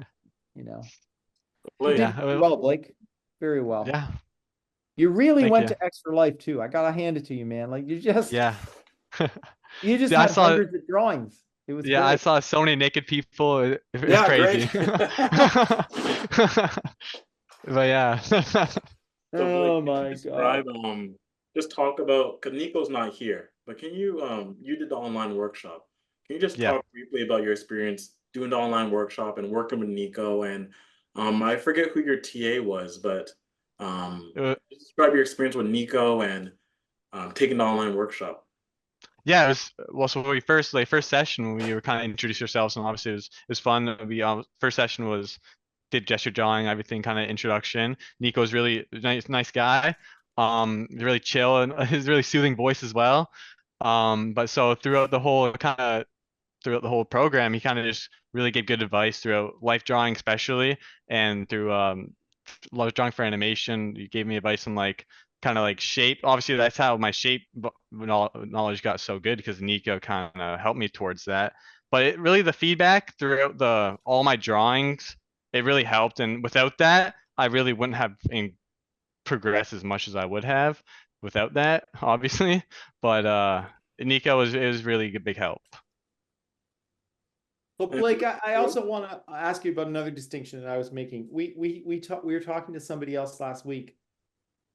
you know. You did very well, Blake. Very well. Yeah. You really Thank went you. to extra life too. I gotta hand it to you, man. Like you just Yeah. you just See, I had saw hundreds of drawings. It was Yeah, great. I saw so many naked people. It was Yeah, crazy. great. But yeah. Oh Blake, can you my describe, God. just talk about, because Nico's not here, but can you, you did the online workshop. Can you just Yeah. talk briefly about your experience doing the online workshop and working with Nico? And I forget who your TA was, but describe your experience with Nico and taking the online workshop. Yeah, it was well. So we first session, we were kind of introduced ourselves, and obviously it was fun. We first session was did gesture drawing, everything kind of introduction. Nico's really nice guy, really chill, and his really soothing voice as well. But so throughout the whole program, he kind of just really gave good advice throughout life drawing, especially, and through life drawing for animation. He gave me advice on like kind of like shape. Obviously, that's how my shape knowledge got so good because Nico kind of helped me towards that. But really, the feedback throughout all my drawings, it really helped. And without that, I really wouldn't have progressed as much as I would have without that, obviously. But Nico is really a big help. Well, Blake, I also want to ask you about another distinction that I was making. We were talking to somebody else last week.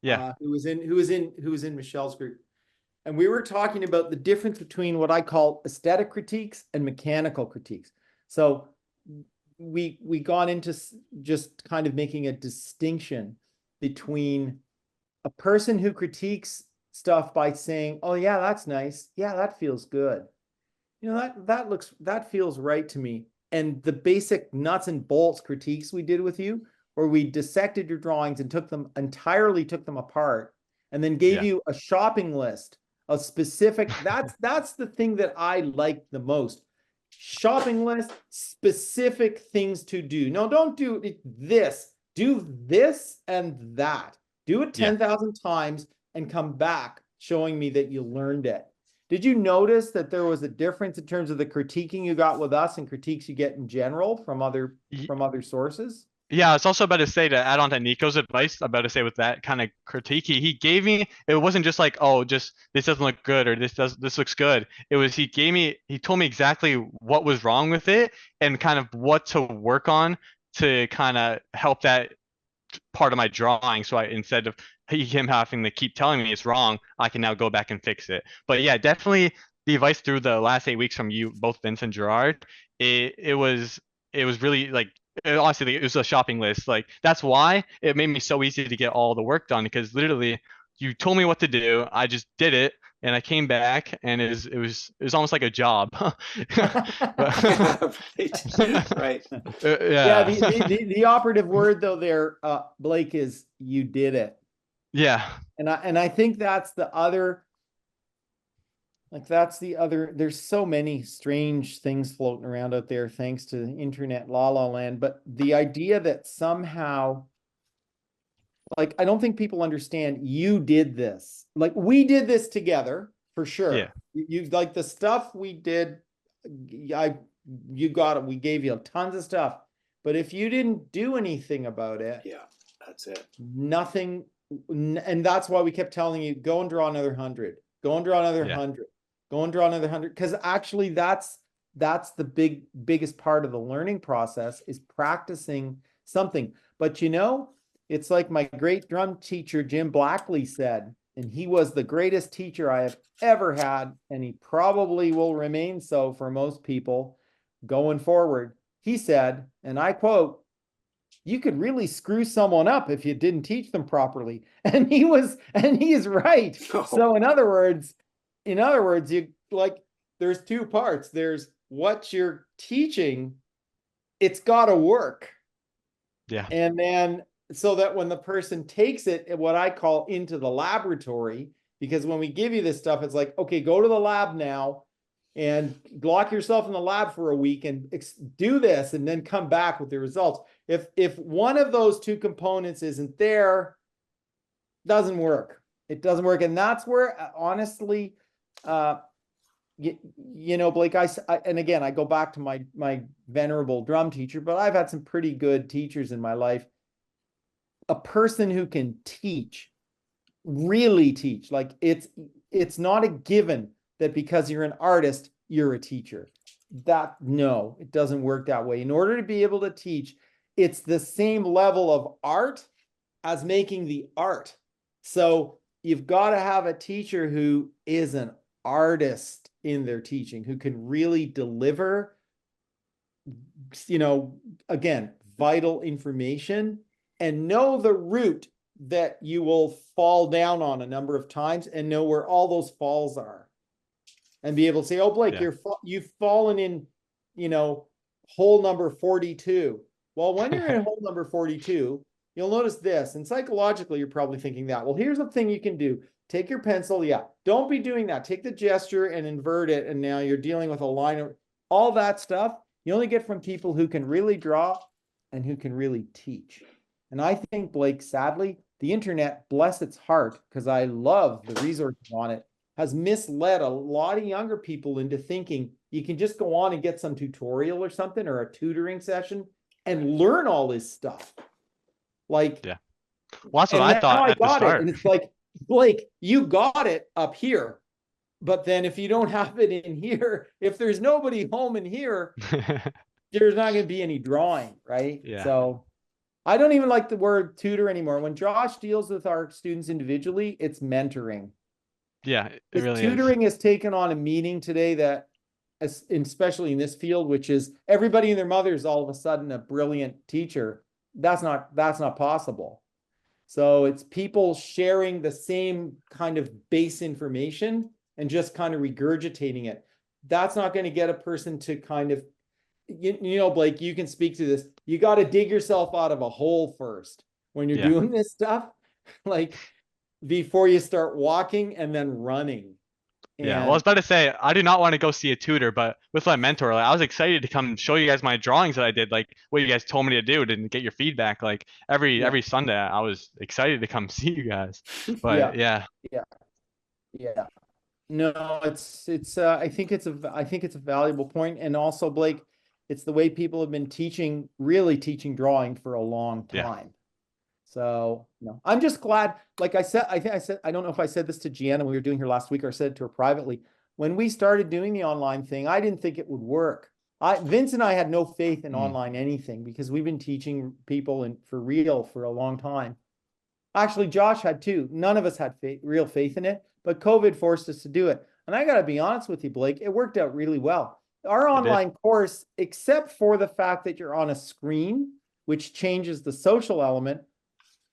Yeah. Who was in Michelle's group, and we were talking about the difference between what I call aesthetic critiques and mechanical critiques. So we got into just kind of making a distinction between a person who critiques stuff by saying, "Oh yeah, that's nice. Yeah, that feels good. You know, that feels right to me." And the basic nuts and bolts critiques we did with you, where we dissected your drawings and took them apart, and then gave you a shopping list of specific, that's the thing that I like the most. Shopping list, specific things to do. No, don't do this. Do this and that. Do it 10,000 times and come back showing me that you learned it. Did you notice that there was a difference in terms of the critiquing you got with us and critiques you get in general from other sources? Yeah, it's also about to say, to add on to Nico's advice, about to say with that kind of critique, he gave me, it wasn't just like, oh, just this doesn't look good or this looks good. It was he told me exactly what was wrong with it and kind of what to work on to kind of help that part of my drawing. So instead of him having to keep telling me it's wrong, I can now go back and fix it. But yeah, definitely the advice through the last 8 weeks from you, both Vince and Gerard, it was really like, honestly, it was a shopping list. Like that's why it made me so easy to get all the work done, because literally you told me what to do, I just did it, and I came back, and it was almost like a job. Right. Yeah. The operative word though there, Blake, is you did it. Yeah. And I think that's the other. There's so many strange things floating around out there thanks to internet la la land, but the idea that somehow, like, I don't think people understand you did this. Like, we did this together for sure. Yeah. You like the stuff we did, you got it. We gave you tons of stuff, but if you didn't do anything about it, yeah, that's it. Nothing. And that's why we kept telling you, go and draw another 100, go and draw another 100. Go and draw another 100, because actually that's the biggest part of the learning process, is practicing something. But you know, it's like my great drum teacher Jim Blackley said, and he was the greatest teacher I have ever had, and he probably will remain so for most people going forward. He said, and I quote, "You could really screw someone up if you didn't teach them properly." And he is right. Oh. So in other words, in other words, you like, there's two parts. There's what you're teaching, it's got to work. Yeah. And then so that when the person takes it, what I call into the laboratory, because when we give you this stuff, it's like, okay, go to the lab now and lock yourself in the lab for a week and do this and then come back with the results. If one of those two components isn't there, doesn't work. It doesn't work. And that's where, honestly, you know, Blake, and again, I go back to my venerable drum teacher, but I've had some pretty good teachers in my life. A person who can teach, really teach, like it's not a given that because you're an artist, you're a teacher. No, it doesn't work that way. In order to be able to teach, it's the same level of art as making the art. So you've got to have a teacher who is an artist in their teaching, who can really deliver, you know, again, vital information and know the route that you will fall down on a number of times and know where all those falls are. And be able to say, oh, Blake, you've fallen in, you know, hole number 42. Well, when you're in hole number 42, you'll notice this, and psychologically, you're probably thinking that. Well, here's the thing you can do. Take your pencil. Yeah, don't be doing that. Take the gesture and invert it. And now you're dealing with a line of all that stuff. You only get from people who can really draw and who can really teach. And I think, Blake, sadly, the internet, bless its heart, because I love the resources on it, has misled a lot of younger people into thinking you can just go on and get some tutorial or something or a tutoring session and learn all this stuff. Like, yeah. Well, that's what I thought at the start. And it's like, Blake, you got it up here. But then if you don't have it in here, if there's nobody home in here, there's not going to be any drawing, right? Yeah. So I don't even like the word tutor anymore. When Josh deals with our students individually, it's mentoring. Yeah, it really tutoring has taken on a meaning today that, especially in this field, which is everybody and their mother is all of a sudden a brilliant teacher. That's not possible. So it's people sharing the same kind of base information and just kind of regurgitating it. That's not going to get a person to kind of, you know, Blake, you can speak to this. You got to dig yourself out of a hole first when you're doing this stuff. Like, before you start walking and then running. Yeah, well, I was about to say, I do not want to go see a tutor, but with my mentor, like, I was excited to come show you guys my drawings that I did, like what you guys told me to do, and get your feedback. Like every Sunday, I was excited to come see you guys. But yeah. No, it's I think it's a valuable point, and also, Blake, it's the way people have been really teaching drawing for a long time. So, no, I'm just glad, like I said, I don't know if I said this to Gianna when we were doing her last week or said it to her privately. When we started doing the online thing, I didn't think it would work. Vince and I had no faith in online anything because we've been teaching people for real for a long time. Actually, Josh had too. None of us had real faith in it, but COVID forced us to do it. And I got to be honest with you, Blake, it worked out really well. Our online course, except for the fact that you're on a screen, which changes the social element,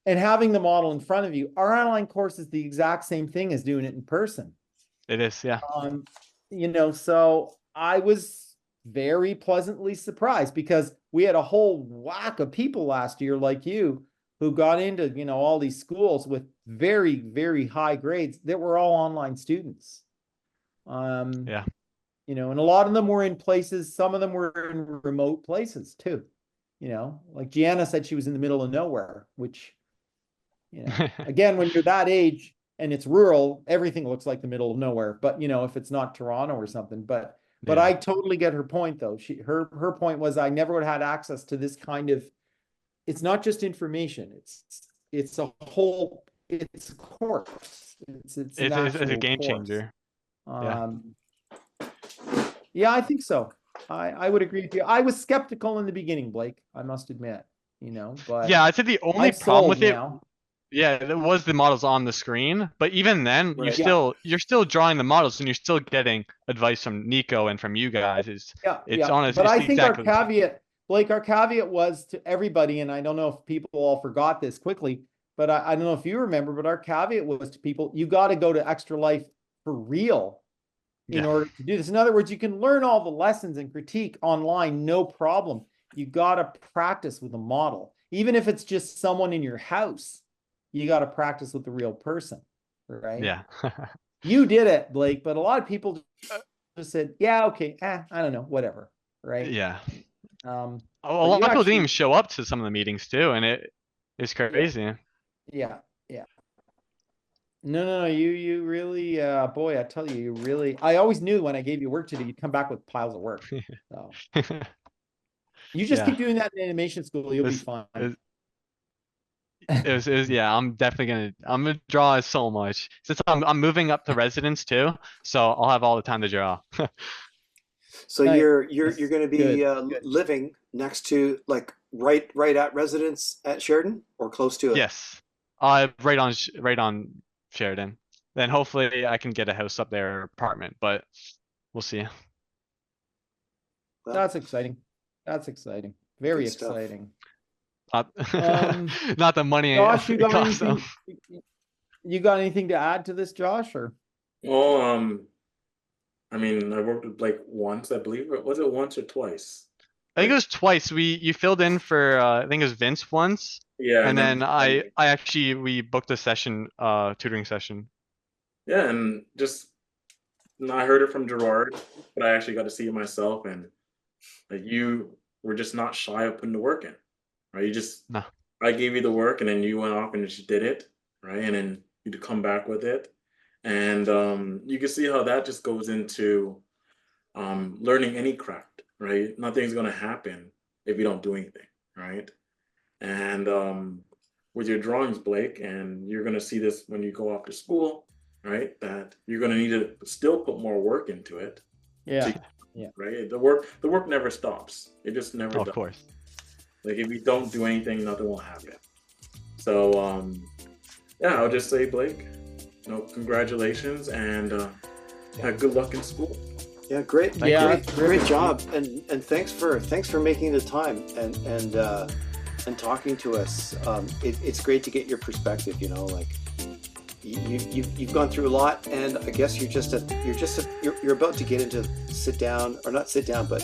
and having the model in front of you, our online course is the exact same thing as doing it in person. It is, yeah. You know, so I was very pleasantly surprised because we had a whole whack of people last year like you who got into, you know, all these schools with very, very high grades that were all online students. Yeah. You know, and a lot of them were in places, some of them were in remote places too. You know, like Gianna said she was in the middle of nowhere, which, you know, again, when you're that age and it's rural, everything looks like the middle of nowhere. But, you know, if it's not Toronto or something, but I totally get her point though. Her point was I never would have had access to this kind of, it's not just information. It's a whole, it's a course. It's a game changer. Yeah, I think so. I would agree with you. I was skeptical in the beginning, Blake, I must admit, you know, but yeah, I'd say the only problem with it, it was the models on the screen, but even then you're still drawing the models and you're still getting advice from Nico and from you guys. It's honest. But I think our caveat, Blake, our caveat was to everybody, and I don't know if people all forgot this quickly, but I don't know if you remember, but our caveat was to people, you got to go to Extra Life for real in Yeah. order to do this. In other words, you can learn all the lessons and critique online, no problem. You got to practice with a model. Even if it's just someone in your house, you got to practice with the real person, right? Yeah. You did it, Blake, but a lot of people just said, yeah, okay, I don't know, whatever, right? Yeah. Um, A but lot you of people actually- didn't even show up to some of the meetings too, and it's crazy. Yeah. No, you really, boy, I tell you, I always knew when I gave you work to do, you'd come back with piles of work. So you just Yeah. keep doing that in animation school, you'll be This- fine. It was yeah, I'm gonna draw so much. Since I'm moving up to residence too, so I'll have all the time to draw. So Nice. you're going to be Good. living next to, like, right at residence at Sheridan, or close to it? Yes. Right on Sheridan. Then hopefully I can get a house up there or apartment, but we'll see. Well, That's exciting. Very Good stuff. exciting. Not, Um, not the money Josh, you it got costs, anything? You got anything to add to this, Josh? Or Well, I mean, I worked with Blake once, I believe. Was it once or twice? I think it was twice. You filled in for I think it was Vince once, Yeah, and then we booked a session, tutoring session. yeah, and just I heard it from Gerard, but I actually got to see it myself, and like you were just not shy of putting the work in, right? You just No. I gave you the work, and then you went off and just did it, right? And then you'd come back with it, and you can see how that just goes into learning any craft, right? Nothing's gonna happen if you don't do anything, right? And with your drawings, Blake, and you're gonna see this when you go off to school, right? That you're gonna need to still put more work into it, yeah, right? The work never stops. It just never Oh, does. of course. Like if you don't do anything, nothing will happen. So yeah, I'll just say, Blake, congratulations, and good luck in school. Yeah, great. Thank you. Great job, and thanks for making the time and talking to us. It's great to get your perspective. Like you've gone through a lot, and I guess you're about to get into sit down, or not sit down, but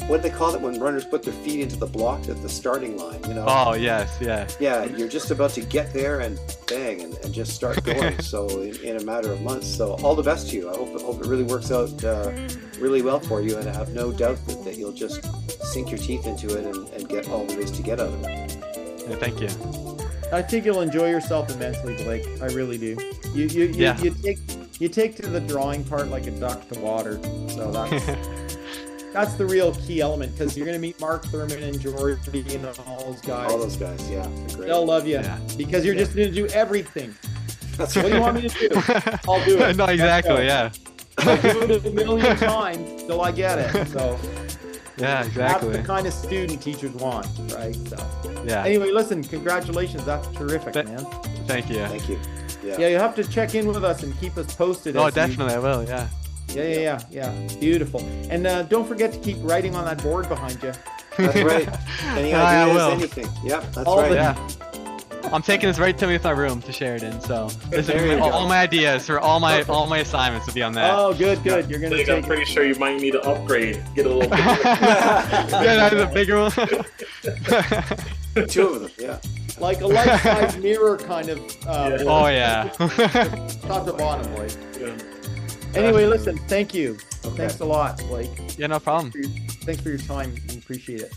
what do they call it when runners put their feet into the block at the starting line? Oh yes. Yeah, you're just about to get there and bang and just start going. So in a matter of months. So all the best to you. I hope it really works out really well for you, and I have no doubt that you'll just sink your teeth into it and get all there is to get out of it. Yeah, thank you. I think you'll enjoy yourself immensely, Blake. I really do. You take to the drawing part like a duck to water. So that's the real key element, because you're gonna meet Mark Thurman and George and all those guys. All those guys, yeah, they're great. They'll love you Yeah. because you're just gonna do everything. That's What do you want me to do? I'll do it. No, exactly. Let's Yeah. I'll do it a million times till I get it. So Yeah, that's exactly. the kind of student teachers want, right? So Yeah. anyway, listen, congratulations. That's terrific, man. Thank you. Thank you. Yeah, you have to check in with us and keep us posted. Oh, as you- definitely, I will. Yeah. Yeah. Beautiful. And don't forget to keep writing on that board behind you. That's right. Any I ideas, will. anything? Yep, that's All right. the- Yeah. I'm taking this right to me with my room to Sheridan, so this There is you go. all my ideas for all my assignments will be on that. Oh, good. You're gonna Blake, I'm take. pretty sure you might need to upgrade, get a little bit. Yeah, that is a bigger one. Two of them, yeah. Like a life-size mirror kind of. Yeah. board. Oh yeah. Top to bottom, Blake. Yeah. Anyway, listen. Thank you. Okay. Thanks a lot, Blake. Yeah, no problem. Thanks for your time. We appreciate it.